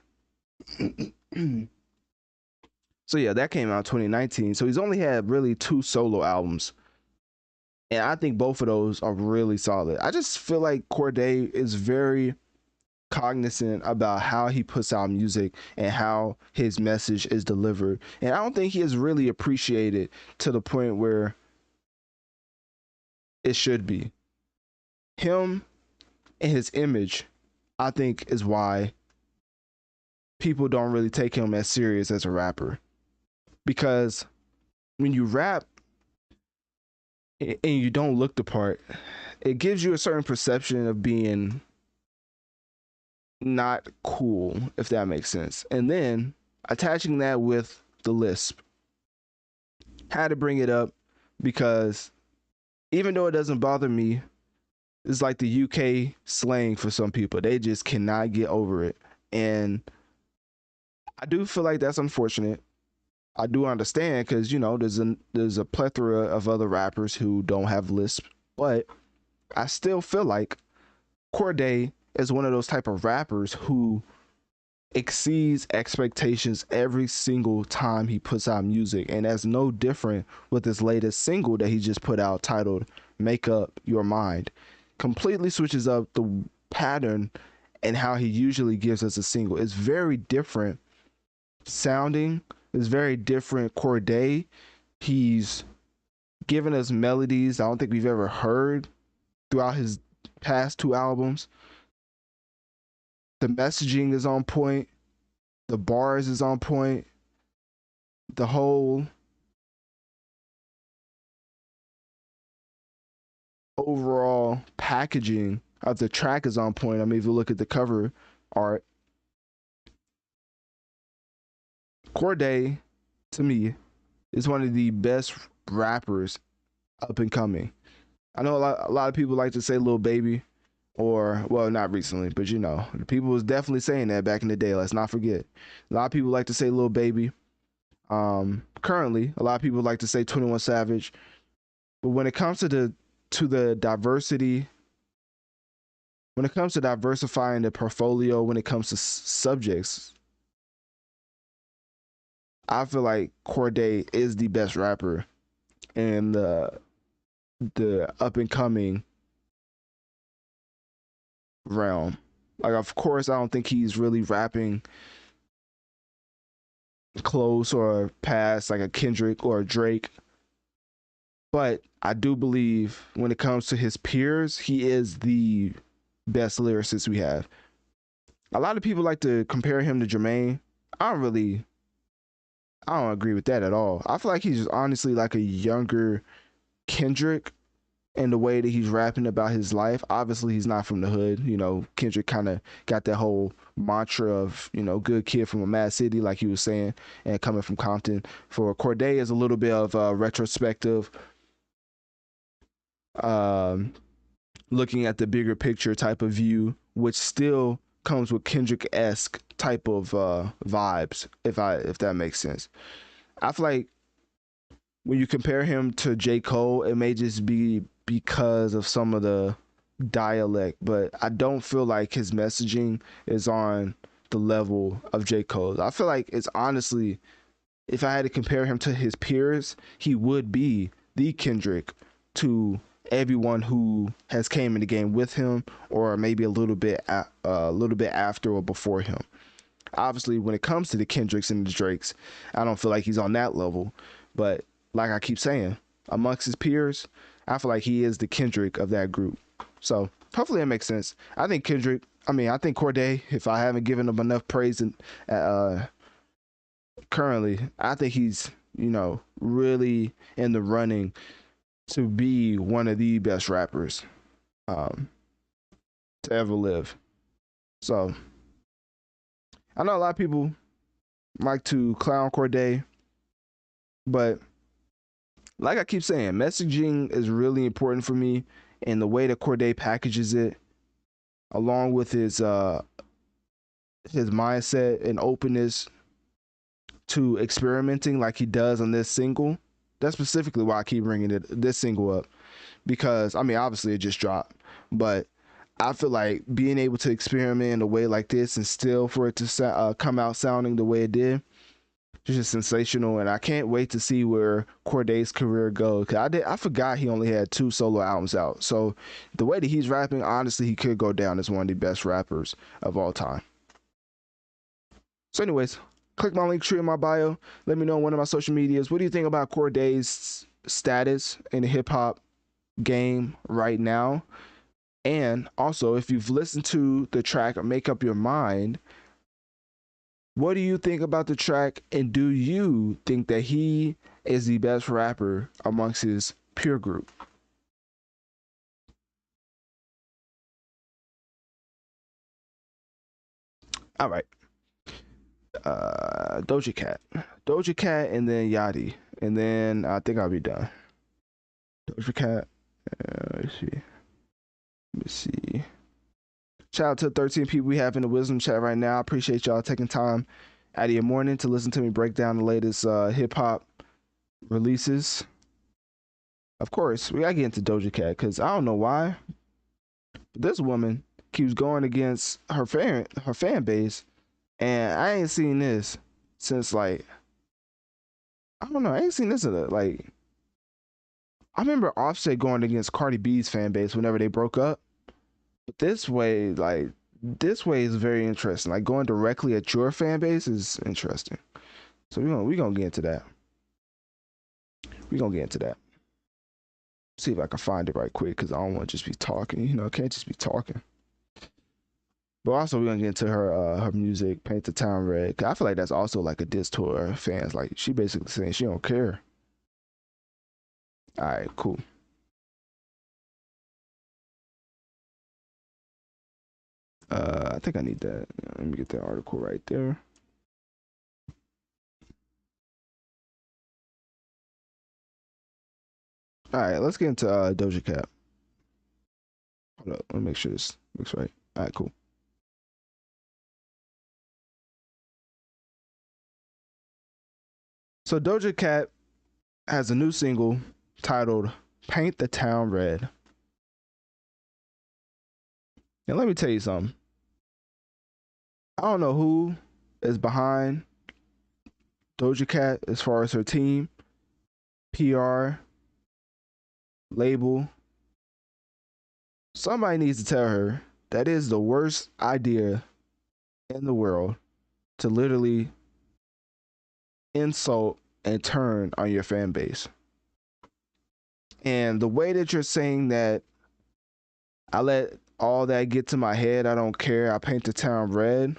Speaker 1: so yeah, that came out 2019. So he's only had really 2 solo albums, and I think both of those are really solid. I just feel like Cordae is very cognizant about how he puts out music and how his message is delivered, and I don't think he is really appreciated to the point where it should be. Him and his image, I think, is why people don't really take him as serious as a rapper, because when you rap and you don't look the part, it gives you a certain perception of being not cool, if that makes sense. And then attaching that with the lisp, had to bring it up because even though it doesn't bother me, it's like the UK slang for some people. They just cannot get over it. And I do feel like that's unfortunate. I do understand because there's a plethora of other rappers who don't have lisps, but I still feel like Cordae is one of those type of rappers who exceeds expectations every single time he puts out music, and that's no different with his latest single that he just put out titled "Make Up Your Mind." Completely switches up the pattern and how he usually gives us a single. It's very different sounding. It's very different Cordae. He's given us melodies I don't think we've ever heard throughout his past two albums. The messaging is on point. The bars is on point. The whole overall packaging of the track is on point. I mean, if you look at the cover art, Cordae, to me, is one of the best rappers up and coming. I know a lot of people like to say Lil Baby, or well, not recently, but people was definitely saying that back in the day. Let's not forget. A lot of people like to say Lil Baby. Currently, a lot of people like to say 21 Savage, but when it comes to the diversity, when it comes to diversifying the portfolio, when it comes to subjects, I feel like Cordae is the best rapper in the up and coming realm. Like, of course, I don't think he's really rapping close or past like a Kendrick or a Drake, but I do believe when it comes to his peers, he is the best lyricist we have. A lot of people like to compare him to Jermaine. I don't agree with that at all. I feel like he's just honestly like a younger Kendrick in the way that he's rapping about his life. Obviously, he's not from the hood. Kendrick kind of got that whole mantra of, good kid from a mad city, like he was saying, and coming from Compton. For Cordae is a little bit of a retrospective, um, looking at the bigger picture type of view, which still comes with Kendrick-esque type of vibes, if that makes sense. I feel like when you compare him to J. Cole, it may just be because of some of the dialect, but I don't feel like his messaging is on the level of J. Cole. I feel like it's honestly, if I had to compare him to his peers, he would be the Kendrick to everyone who has came in the game with him, or maybe a little bit after or before him. Obviously, when it comes to the Kendricks and the Drakes, I don't feel like he's on that level. But like I keep saying, amongst his peers, I feel like he is the Kendrick of that group. So hopefully that makes sense. I think Cordae, if I haven't given him enough praise currently, I think he's, really in the running to be one of the best rappers um, to ever live. So I know a lot of people like to clown Cordae, but like I keep saying, messaging is really important for me, and the way that Cordae packages it, along with his mindset and openness to experimenting like he does on this single. That's specifically why I keep bringing this single up, because obviously it just dropped, but I feel like being able to experiment in a way like this and still for it to come out sounding the way it did, it's just sensational, and I can't wait to see where Cordae's career goes. Cause I forgot he only had 2 solo albums out, so the way that he's rapping, honestly, he could go down as one of the best rappers of all time. So, anyways, click my link tree in my bio. Let me know on one of my social medias. What do you think about Cordae's status in the hip hop game right now? And also, if you've listened to the track "Make Up Your Mind," what do you think about the track, and do you think that he is the best rapper amongst his peer group? All right. Doja Cat, and then Yachty, and then I think I'll be done. Doja Cat. Let's see. Let me see. Shout out to the 13 people we have in the wisdom chat right now. I appreciate y'all taking time out of your morning to listen to me break down the latest hip hop releases. Of course, we gotta get into Doja Cat because I don't know why, but this woman keeps going against her fan base, and I ain't seen this since like I don't know. I ain't seen this in like I remember Offset going against Cardi B's fan base whenever they broke up. But this way is very interesting. Like going directly at your fan base is interesting. So we gonna get into that. We gonna get into that. See if I can find it right quick because I don't want to just be talking. You know, can't just be talking. But also we're gonna get into her music, Paint the Town Red. 'Cause I feel like that's also like a diss to her fans. Like she basically saying she don't care. All right, cool. I think I need that. Let me get that article right there. All right, let's get into Doja Cat. Hold up, let me make sure this looks right. All right, cool. So Doja Cat has a new single titled "Paint the Town Red." And let me tell you something. I don't know who is behind Doja Cat as far as her team, PR, label. Somebody needs to tell her that is the worst idea in the world to literally insult and turn on your fan base. And the way that you're saying that I let all that get to my head, I don't care, I paint the town red,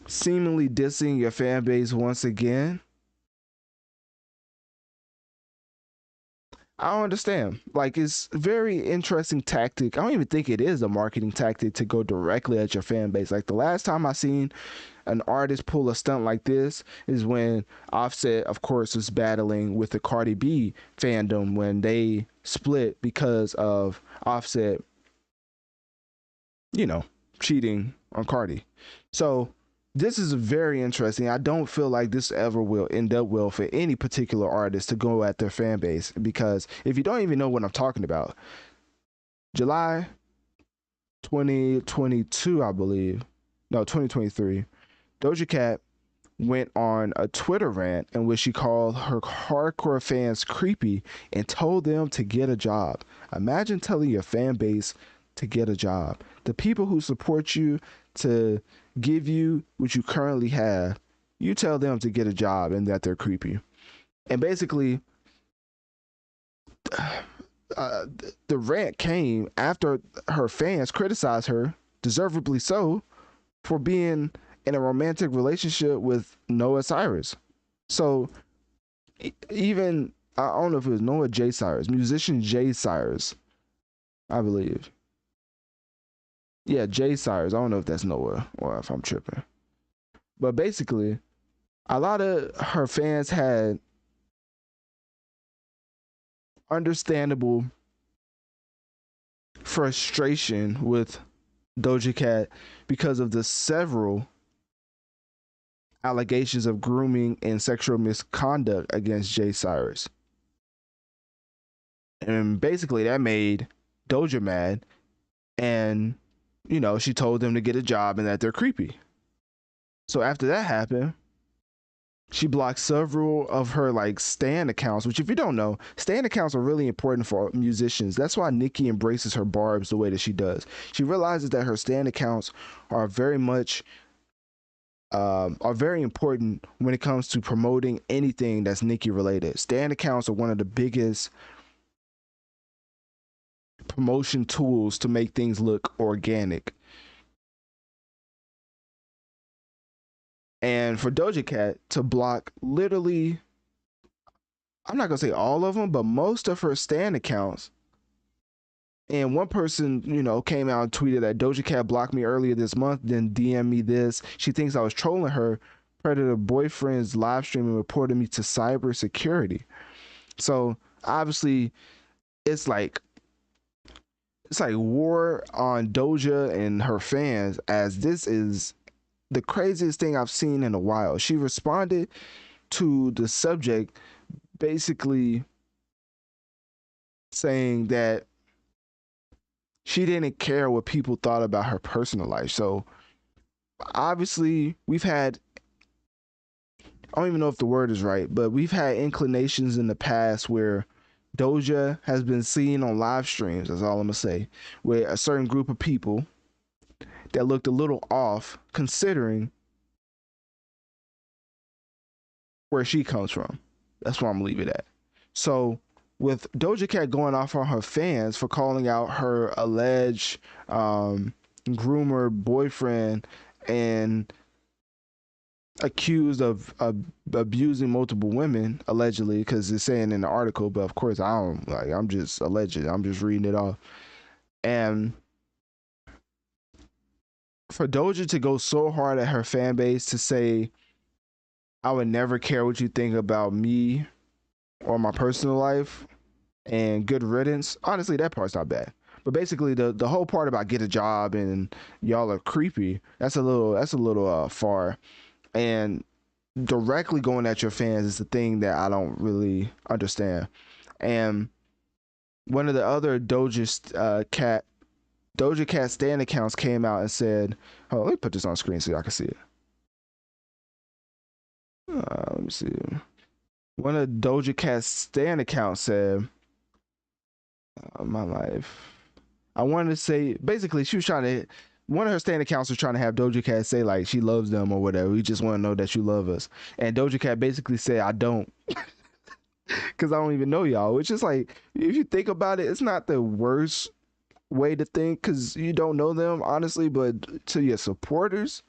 Speaker 1: seemingly dissing your fan base once again. I don't understand. Like, it's a very interesting tactic. I don't even think it is a marketing tactic to go directly at your fan base. Like, the last time I seen an artist pull a stunt like this is when Offset, of course, was battling with the Cardi B fandom when they split because of Offset, you know, cheating on Cardi. So this is very interesting. I don't feel like this ever will end up well for any particular artist to go at their fan base, because if you don't even know what I'm talking about, July 2022, I believe, no, 2023, Doja Cat went on a Twitter rant in which she called her hardcore fans creepy and told them to get a job. Imagine telling your fan base to get a job. The people who support you to give you what you currently have, you tell them to get a job and that they're creepy. And basically, the rant came after her fans criticized her, deservedly so, for being in a romantic relationship with Noah Cyrus. So even I don't know if it was Noah J. Cyrus, musician Jay Cyrus, I believe. Yeah, Jay Cyrus. I don't know if that's Noah or if I'm tripping. But basically, a lot of her fans had understandable frustration with Doja Cat because of the several allegations of grooming and sexual misconduct against Jay Cyrus. And basically that made Doja mad, and you know, she told them to get a job and that they're creepy. So after that happened, she blocked several of her like stan accounts, which if you don't know, stan accounts are really important for musicians. That's why Nicki embraces her barbs the way that she does. She realizes that her stan accounts are very much are very important when it comes to promoting anything that's Nicki related. Stan accounts are one of the biggest promotion tools to make things look organic. And for Doja Cat to block literally, I'm not gonna say all of them, but most of her stan accounts. And one person, you know, came out and tweeted that Doja Cat blocked me earlier this month, then DM me this. She thinks I was trolling her predator boyfriend's live stream and reported me to cybersecurity. So obviously, it's like war on Doja and her fans, as this is the craziest thing I've seen in a while. She responded to the subject basically saying that she didn't care what people thought about her personal life. So obviously, we've had, I don't even know if the word is right, but we've had inclinations in the past where Doja has been seen on live streams, that's all I'm gonna say, where a certain group of people that looked a little off considering where she comes from. That's where I'm gonna leave it at. So with Doja Cat going off on her fans for calling out her alleged groomer boyfriend and accused of abusing multiple women allegedly, because it's saying in the article, but of course I don't, like, I'm just alleged, I'm just reading it off. And for Doja to go so hard at her fan base to say, I would never care what you think about me or my personal life, and good riddance. Honestly, that part's not bad. But basically, the whole part about get a job and y'all are creepy, that's a little far. And directly going at your fans is the thing that I don't really understand. And one of the other Cat stan accounts came out and said, "Oh, let me put this on screen so y'all can see it." Let me see. One of Doja Cat's stan accounts said, "My life." I wanted to say, basically, she was trying to. One of her stan accounts was trying to have Doja Cat say like she loves them or whatever. We just want to know that you love us. And Doja Cat basically said, "I don't," because I don't even know y'all. Which is like, if you think about it, it's not the worst way to think because you don't know them honestly. But to your supporters,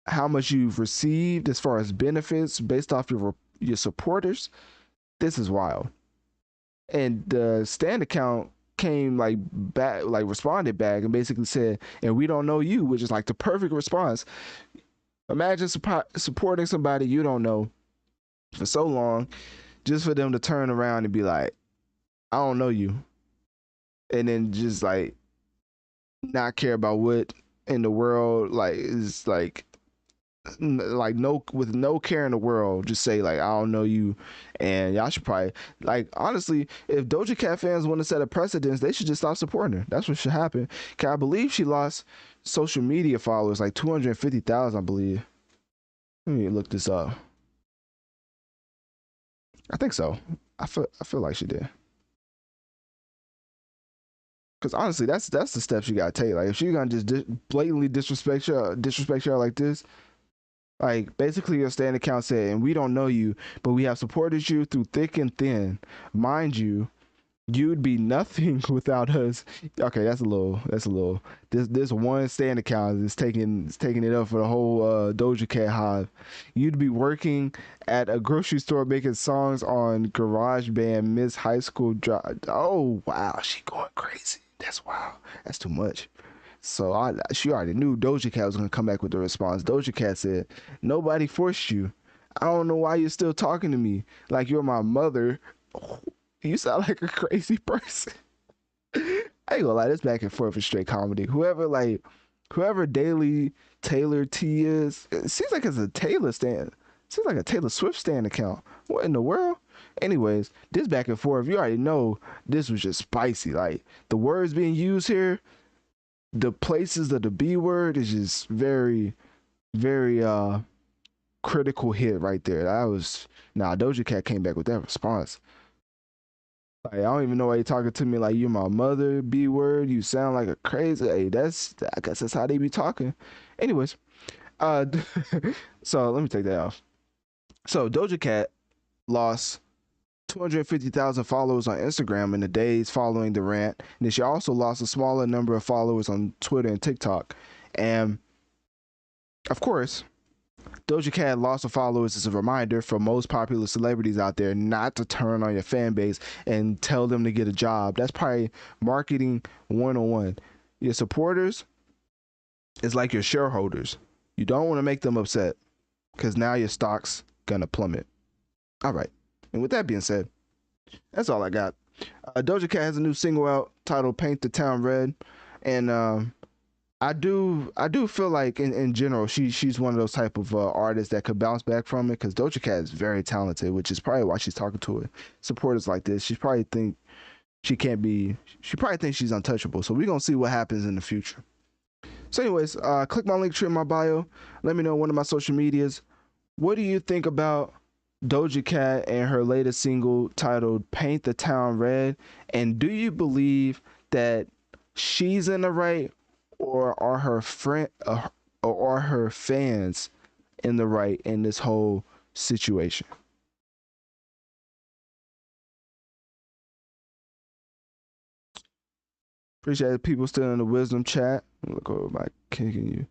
Speaker 1: how much you've received as far as benefits based off your supporters, this is wild. And the stan account came like back, like responded back and basically said, "And we don't know you," which is like the perfect response. Imagine supporting somebody you don't know for so long, just for them to turn around and be like, "I don't know you," and then just like not care about what in the world, like, is like no, with no care in the world, just say like, "I don't know you." And y'all should probably, like, honestly, if Doja Cat fans want to set a precedence, they should just stop supporting her. That's what should happen. Cause I believe she lost social media followers like 250,000, I believe. Let me look this up. I think so. I feel like she did. Because honestly, that's the steps you gotta take. Like, if she's gonna just blatantly disrespect y'all like this, like, basically your stand account said, "And we don't know you, but we have supported you through thick and thin. Mind you, you'd be nothing without us." Okay, that's a little. This one stand account is taking it up for the whole Doja Cat hive. "You'd be working at a grocery store making songs on GarageBand, Miss High School Drive." Oh wow, she going crazy. That's wild. That's too much. So she already knew Doja Cat was gonna come back with the response. Doja Cat said, "Nobody forced you. I don't know why you're still talking to me like you're my mother. You sound like a crazy person." I ain't gonna lie, this back and forth is straight comedy. Whoever Daily Taylor T is, it seems like it's a Taylor stand. Seems like a Taylor Swift stand account. What in the world? Anyways, this back and forth, you already know this was just spicy. Like, the words being used here, the places of the B word is just very, very critical hit right there. That was, Doja Cat came back with that response. Like, I don't even know why you're talking to me like you're my mother, B word. You sound like a crazy. Hey, I guess that's how they be talking. Anyways, uh, so let me take that off. So Doja Cat lost 250,000 followers on Instagram in the days following the rant. And then she also lost a smaller number of followers on Twitter and TikTok. And of course, Doja Cat loss of followers is a reminder for most popular celebrities out there not to turn on your fan base and tell them to get a job. That's probably marketing 101. Your supporters is like your shareholders. You don't want to make them upset because now your stock's gonna plummet. All right. And with that being said, that's all I got. Doja Cat has a new single out titled "Paint the Town Red," and I do feel like in general she's one of those type of artists that could bounce back from it because Doja Cat is very talented, which is probably why she's talking to it supporters like this. She can't be she probably thinks she's untouchable. So we're gonna see what happens in the future. So anyways, click my link tree in my bio. Let me know on one of my social medias. What do you think about Doja Cat and her latest single titled Paint the Town Red? And do you believe that she's in the right, or are or are her fans in the right in this whole situation? Appreciate people still in the wisdom chat. Look over my kicking you.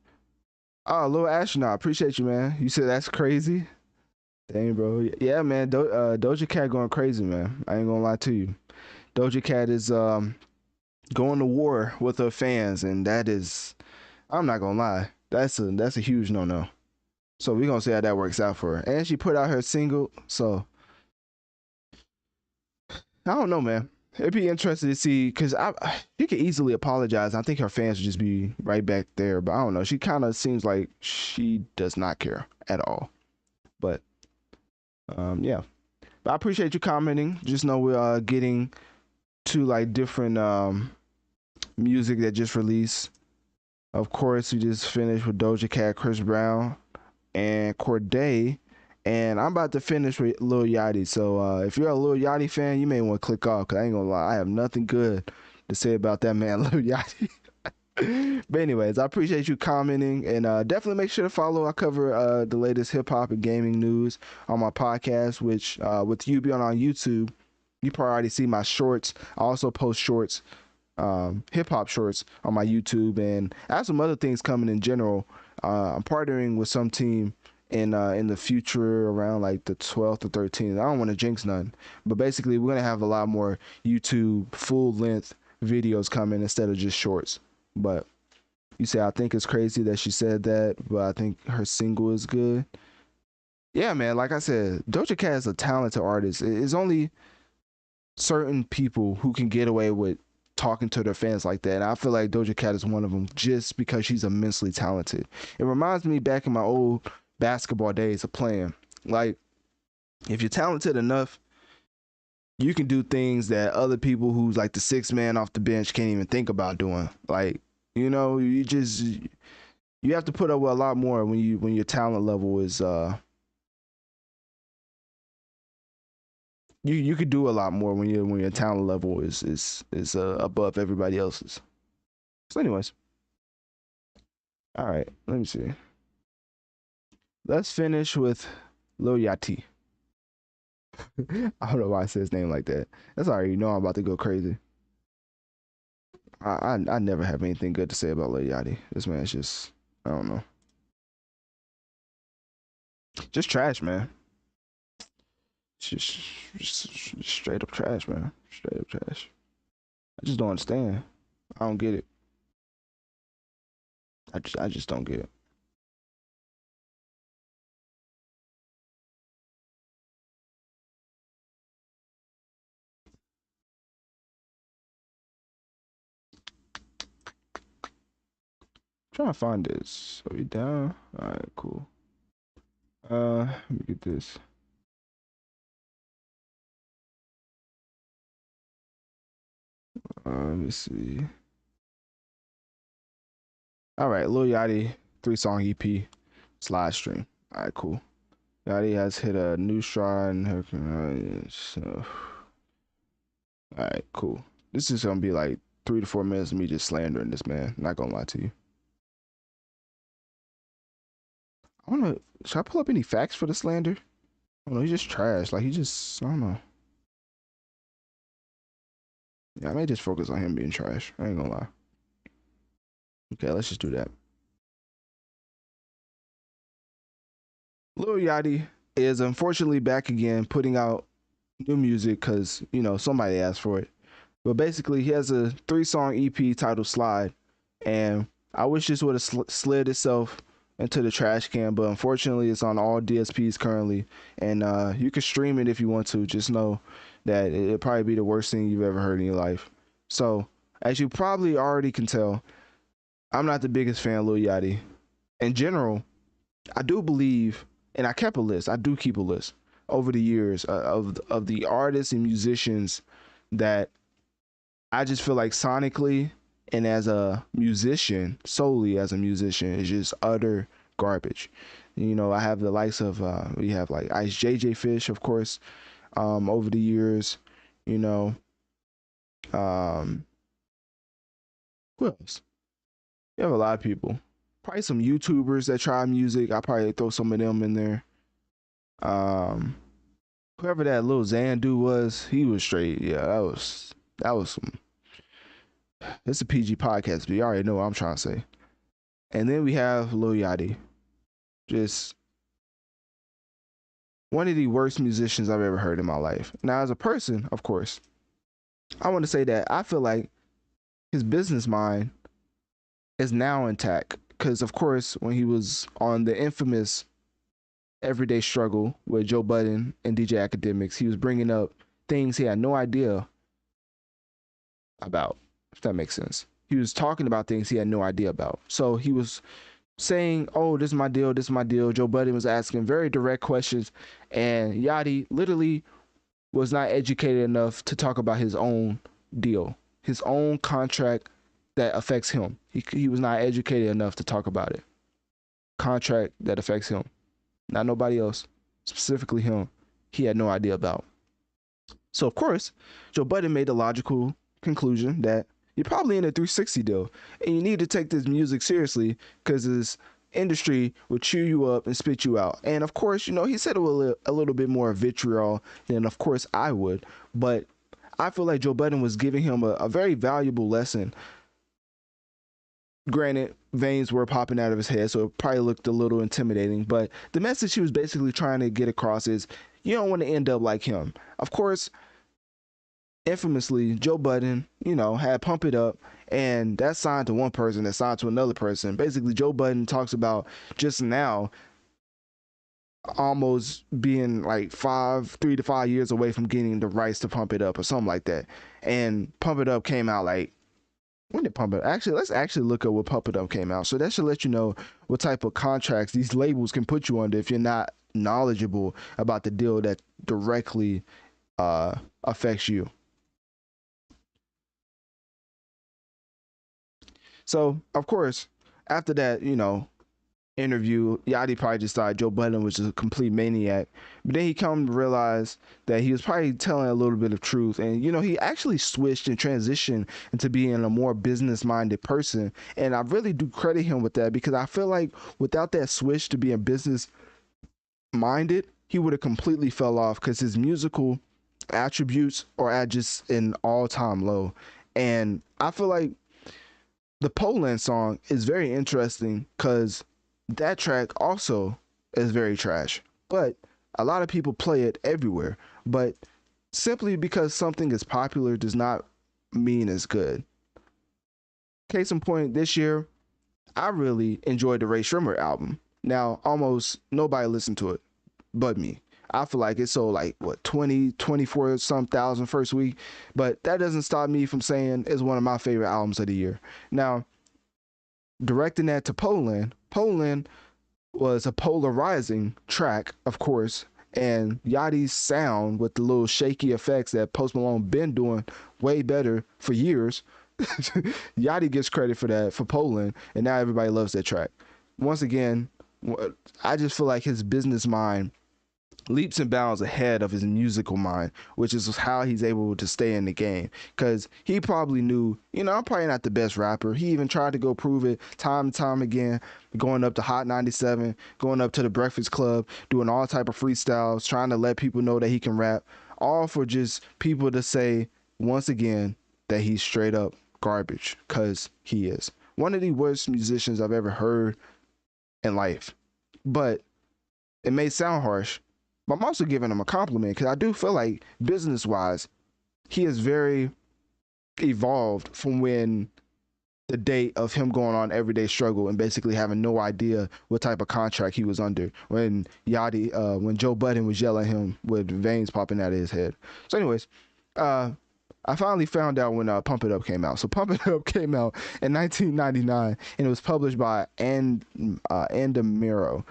Speaker 1: Oh, little astronaut, appreciate you, man. You said that's crazy. Dang, bro. Yeah, man. Doja Cat going crazy, man. I ain't gonna lie to you. Doja Cat is going to war with her fans, and that is, I'm not gonna lie, that's a huge no no. So we gonna see how that works out for her. And she put out her single, so I don't know, man. It'd be interesting to see because she could easily apologize. I think her fans would just be right back there, but I don't know. She kind of seems like she does not care at all. But yeah. But I appreciate you commenting. Just know we're getting to like different music that just released. Of course, we just finished with Doja Cat, Chris Brown, and Cordae. And I'm about to finish with Lil Yachty. So if you're a Lil Yachty fan, you may want to click off because I ain't gonna lie, I have nothing good to say about that man, Lil Yachty. But anyways, I appreciate you commenting, and definitely make sure to follow. I cover the latest hip hop and gaming news on my podcast, which with you being on YouTube, you probably already see my shorts. I also post shorts, hip hop shorts on my YouTube, and I have some other things coming in general. I'm partnering with some team in the future around like the 12th or 13th. I don't want to jinx none, but basically we're gonna have a lot more YouTube full length videos coming instead of just shorts. But you say I think it's crazy that she said that, but I think her single is good. Yeah, man. Like I said, Doja Cat is a talented artist. It's only certain people who can get away with talking to their fans like that. And I feel like Doja Cat is one of them just because she's immensely talented. It reminds me back in my old basketball days of playing. Like, if you're talented enough, you can do things that other people who's like the sixth man off the bench can't even think about doing. Like, you have to put up with a lot more when your talent level is you could do a lot more when your talent level is above everybody else's. So anyways, all right, let me see. Let's finish with Lil Yachty. I don't know why I said his name like that. That's already, you know, I'm about to go crazy. I never have anything good to say about Lil Yachty. This man's just, I don't know, just trash, man. Just straight up trash, man. Straight up trash. I just don't understand. I don't get it. I just don't get it. Trying to find this. Are we down? All right, cool. Let me get this. Let me see. All right, Lil Yachty 3-song EP slide stream. All right, cool. Yachty has hit a new stride in her. So, all right, cool. This is gonna be like 3 to 4 minutes of me just slandering this man. Not gonna lie to you. I wanna. Should I pull up any facts for the slander? I don't know. He's just trash. Like he just. I don't know. Yeah, I may just focus on him being trash. I ain't gonna lie. Okay, let's just do that. Lil Yachty is unfortunately back again, putting out new music because somebody asked for it. But basically, he has a 3-song EP titled Slide, and I wish this would have slid itself into the trash can, but unfortunately, it's on all DSPs currently, and you can stream it if you want to. Just know that it'll probably be the worst thing you've ever heard in your life. So, as you probably already can tell, I'm not the biggest fan of Lil Yachty. In general, I do believe, and I kept a list. I do keep a list over the years of the artists and musicians that I just feel like sonically and as a musician, solely as a musician, is just utter garbage. You know, I have the likes of we have like Ice JJ Fish, of course, over the years. You know, um, who else? You have a lot of people. Probably some YouTubers that try music. I probably throw some of them in there. Um, Whoever that little Xandu was, he was straight. Yeah, that was some. It's a PG podcast, but you already know what I'm trying to say. And then we have Lil Yachty, just one of the worst musicians I've ever heard in my life. Now, as a person, of course, I want to say that I feel like his business mind is now intact. Because, of course, when he was on the infamous Everyday Struggle with Joe Budden and DJ Academics, he was bringing up things he had no idea about, if that makes sense. He was talking about things he had no idea about. So he was saying, "Oh, this is my deal. This is my deal." Joe Budden was asking very direct questions, and Yachty literally was not educated enough to talk about his own deal, his own contract that affects him. He was not educated enough to talk about it. Contract that affects him, not nobody else, specifically him. He had no idea about. So of course, Joe Budden made the logical conclusion that you're probably in a 360 deal, and you need to take this music seriously because this industry will chew you up and spit you out. And of course, you know, he said it with a little bit more vitriol than, of course, I would. But I feel like Joe Budden was giving him a very valuable lesson. Granted, veins were popping out of his head, so it probably looked a little intimidating. But the message he was basically trying to get across is you don't want to end up like him. Of course, infamously, Joe Budden, you know, had Pump It Up, and that's signed to one person, that's signed to another person. Basically, Joe Budden talks about just now almost being like 3 to 5 years away from getting the rights to Pump It Up or something like that. And Pump It Up came out like, when did Pump It Up? Actually, let's actually look at what Pump It Up came out. So that should let you know what type of contracts these labels can put you under if you're not knowledgeable about the deal that directly affects you. So, of course, after that, you know, interview, Yachty probably just thought Joe Budden was just a complete maniac. But then he come to realize that he was probably telling a little bit of truth. And, you know, he actually switched and transitioned into being a more business-minded person. And I really do credit him with that because I feel like without that switch to being business-minded, he would have completely fell off because his musical attributes are at just an all-time low. And I feel like the Poland song is very interesting because that track also is very trash, but a lot of people play it everywhere. But simply because something is popular does not mean it's good. Case in point, this year, I really enjoyed the Ray Shrimmer album. Now, almost nobody listened to it but me. I feel like it sold like what 20, 24 some thousand first week, but that doesn't stop me from saying it's one of my favorite albums of the year. Now, directing that to Poland was a polarizing track, of course, and Yachty's sound with the little shaky effects that Post Malone been doing way better for years. Yachty gets credit for that for Poland, and now everybody loves that track. Once again, I just feel like his business mind leaps and bounds ahead of his musical mind, which is how he's able to stay in the game. Because he probably knew, you know, I'm probably not the best rapper. He even tried to go prove it time and time again, going up to Hot 97, going up to the Breakfast Club, doing all type of freestyles, trying to let people know that he can rap, all for just people to say, once again, that he's straight up garbage, because he is. One of the worst musicians I've ever heard in life. But it may sound harsh, but I'm also giving him a compliment because I do feel like business wise, he is very evolved from when the date of him going on Everyday Struggle and basically having no idea what type of contract he was under when when Joe Budden was yelling at him with veins popping out of his head. So anyways, I finally found out when Pump It Up came out. So Pump It Up came out in 1999, and it was published by Andamiro.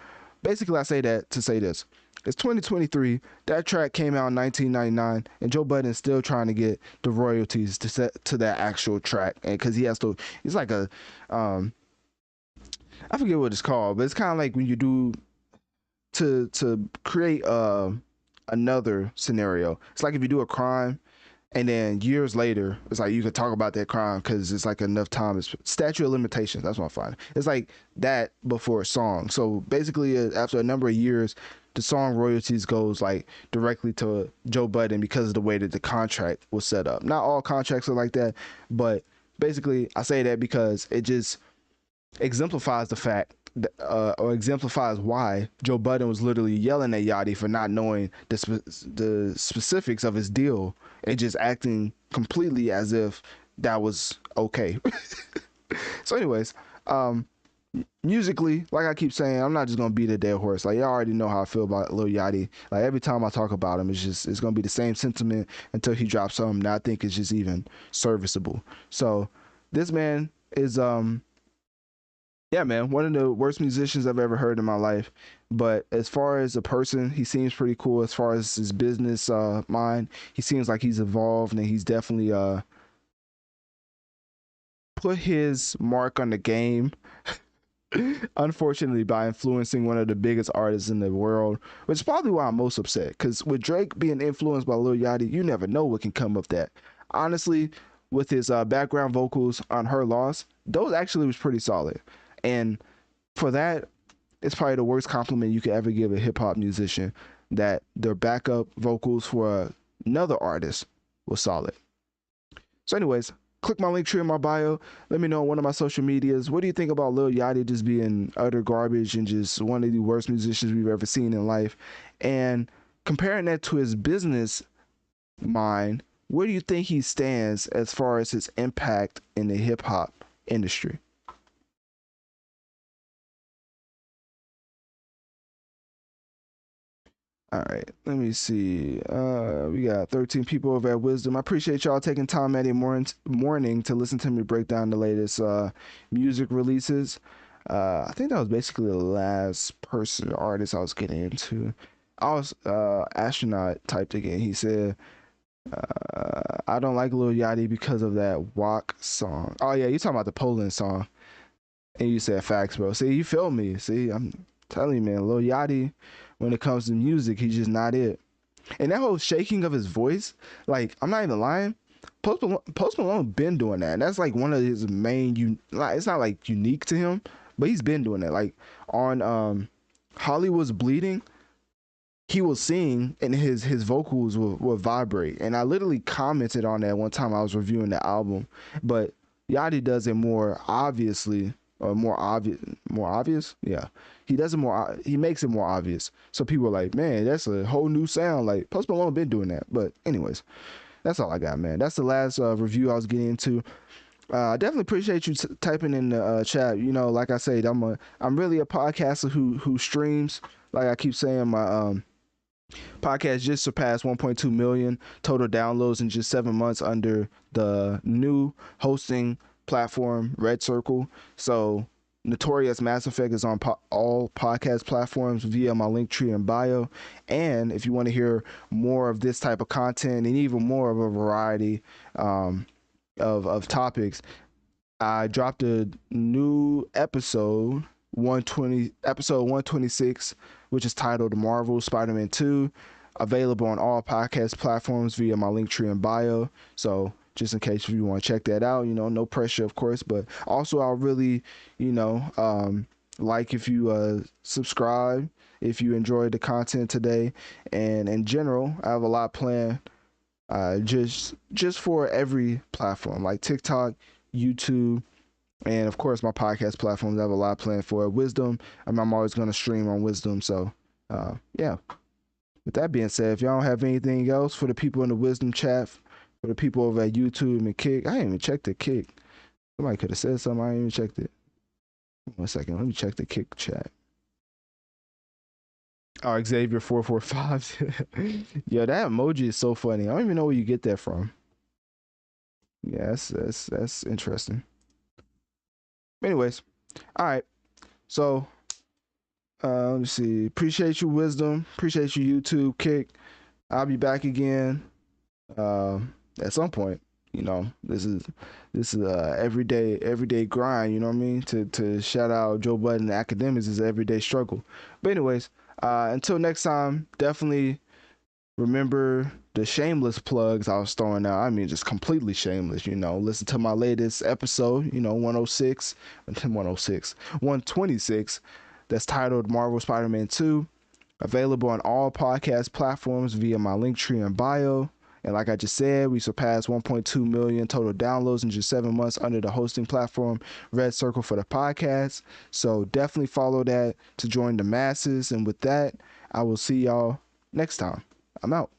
Speaker 1: Basically, I say that to say this: it's 2023. That track came out in 1999, and Joe Budden's still trying to get the royalties to set to that actual track, and because he has to, it's like a, I forget what it's called, but it's kind of like when you do to create another scenario. It's like if you do a crime and then years later it's like you can talk about that crime because it's like enough time. It's statute of limitations, that's what I'm finding. It's like that before a song. So basically after a number of years the song royalties goes like directly to Joe Budden because of the way that the contract was set up. Not all contracts are like that, but basically I say that because it just exemplifies the fact or exemplifies why Joe Budden was literally yelling at Yachty for not knowing the specifics of his deal and just acting completely as if that was okay. So anyways, musically, like I keep saying, I'm not just gonna beat a dead horse. Like y'all already know how I feel about Lil Yachty. Like every time I talk about him, it's gonna be the same sentiment until he drops something that I think is just even serviceable. So this man is yeah, man, one of the worst musicians I've ever heard in my life. But as far as a person, he seems pretty cool. As far as his business mind, he seems like he's evolved and he's definitely put his mark on the game. Unfortunately, by influencing one of the biggest artists in the world, which is probably why I'm most upset. Because with Drake being influenced by Lil Yachty, you never know what can come of that. Honestly, with his background vocals on Her Loss, those actually was pretty solid. And for that, it's probably the worst compliment you could ever give a hip hop musician, that their backup vocals for another artist was solid. So, anyways, click my link tree in my bio. Let me know on one of my social medias. What do you think about Lil Yachty just being utter garbage and just one of the worst musicians we've ever seen in life? And comparing that to his business mind, where do you think he stands as far as his impact in the hip hop industry? All right, let me see. We got 13 people over at Wisdom. I appreciate y'all taking time at a morning to listen to me break down the latest music releases. I think that was basically the last person artist I was getting into. I was astronaut typed again. He said, "I don't like Lil Yachty because of that Walk song." Oh yeah, you talking about the Poland song? And you said facts, bro. See, you feel me? See, I'm telling you, man. Lil Yachty, when it comes to music, he's just not it. And that whole shaking of his voice, like I'm not even lying. Post Malone been doing that. And that's like one of his main. Like, it's not like unique to him, but he's been doing that. Like on Hollywood's Bleeding, he will sing and his vocals will vibrate. And I literally commented on that one time I was reviewing the album. But Yachty does it more obviously, or more obvious. Yeah, he does it more. He makes it more obvious. So people are like, man, that's a whole new sound. Like Post Malone been doing that. But anyways, that's all I got, man. That's the last review I was getting into. I definitely appreciate you typing in the chat. You know, like I said, I'm really a podcaster who streams. Like I keep saying, my podcast just surpassed 1.2 million total downloads in just 7 months under the new hosting platform Red Circle. So Notorious Mass Effect is on all podcast platforms via my link tree and bio. And if you want to hear more of this type of content and even more of a variety of topics, I dropped a new episode 126, which is titled Marvel Spider-Man 2, available on all podcast platforms via my link tree and bio. So just in case if you want to check that out, you know, no pressure, of course, but also I'll really, you know, like if you subscribe, if you enjoyed the content today. And in general, I have a lot planned just for every platform, like TikTok, YouTube, and of course my podcast platforms. I have a lot planned for Wisdom. I'm always going to stream on Wisdom. So yeah, with that being said, if y'all don't have anything else for the people in the Wisdom chat, for the people over at YouTube and Kick, I didn't even check the Kick. Somebody could have said something. I didn't even check it. 1 second, let me check the Kick chat. Oh, Xavier 445. Yo, that emoji is so funny. I don't even know where you get that from. Yeah, that's interesting. Anyways, all right. So let me see. Appreciate you, Wisdom. Appreciate you, YouTube Kick. I'll be back again at some point. You know, this is everyday grind. You know what I mean? To shout out Joe Budden and academics is an everyday struggle. But anyways, until next time, definitely remember the shameless plugs I was throwing out. I mean, just completely shameless. You know, listen to my latest episode. You know, 106, 106, 126. That's titled Marvel Spider-Man 2. Available on all podcast platforms via my Linktree and bio. And like I just said, we surpassed 1.2 million total downloads in just 7 months under the hosting platform Red Circle for the podcast. So definitely follow that to join the masses. And with that, I will see y'all next time. I'm out.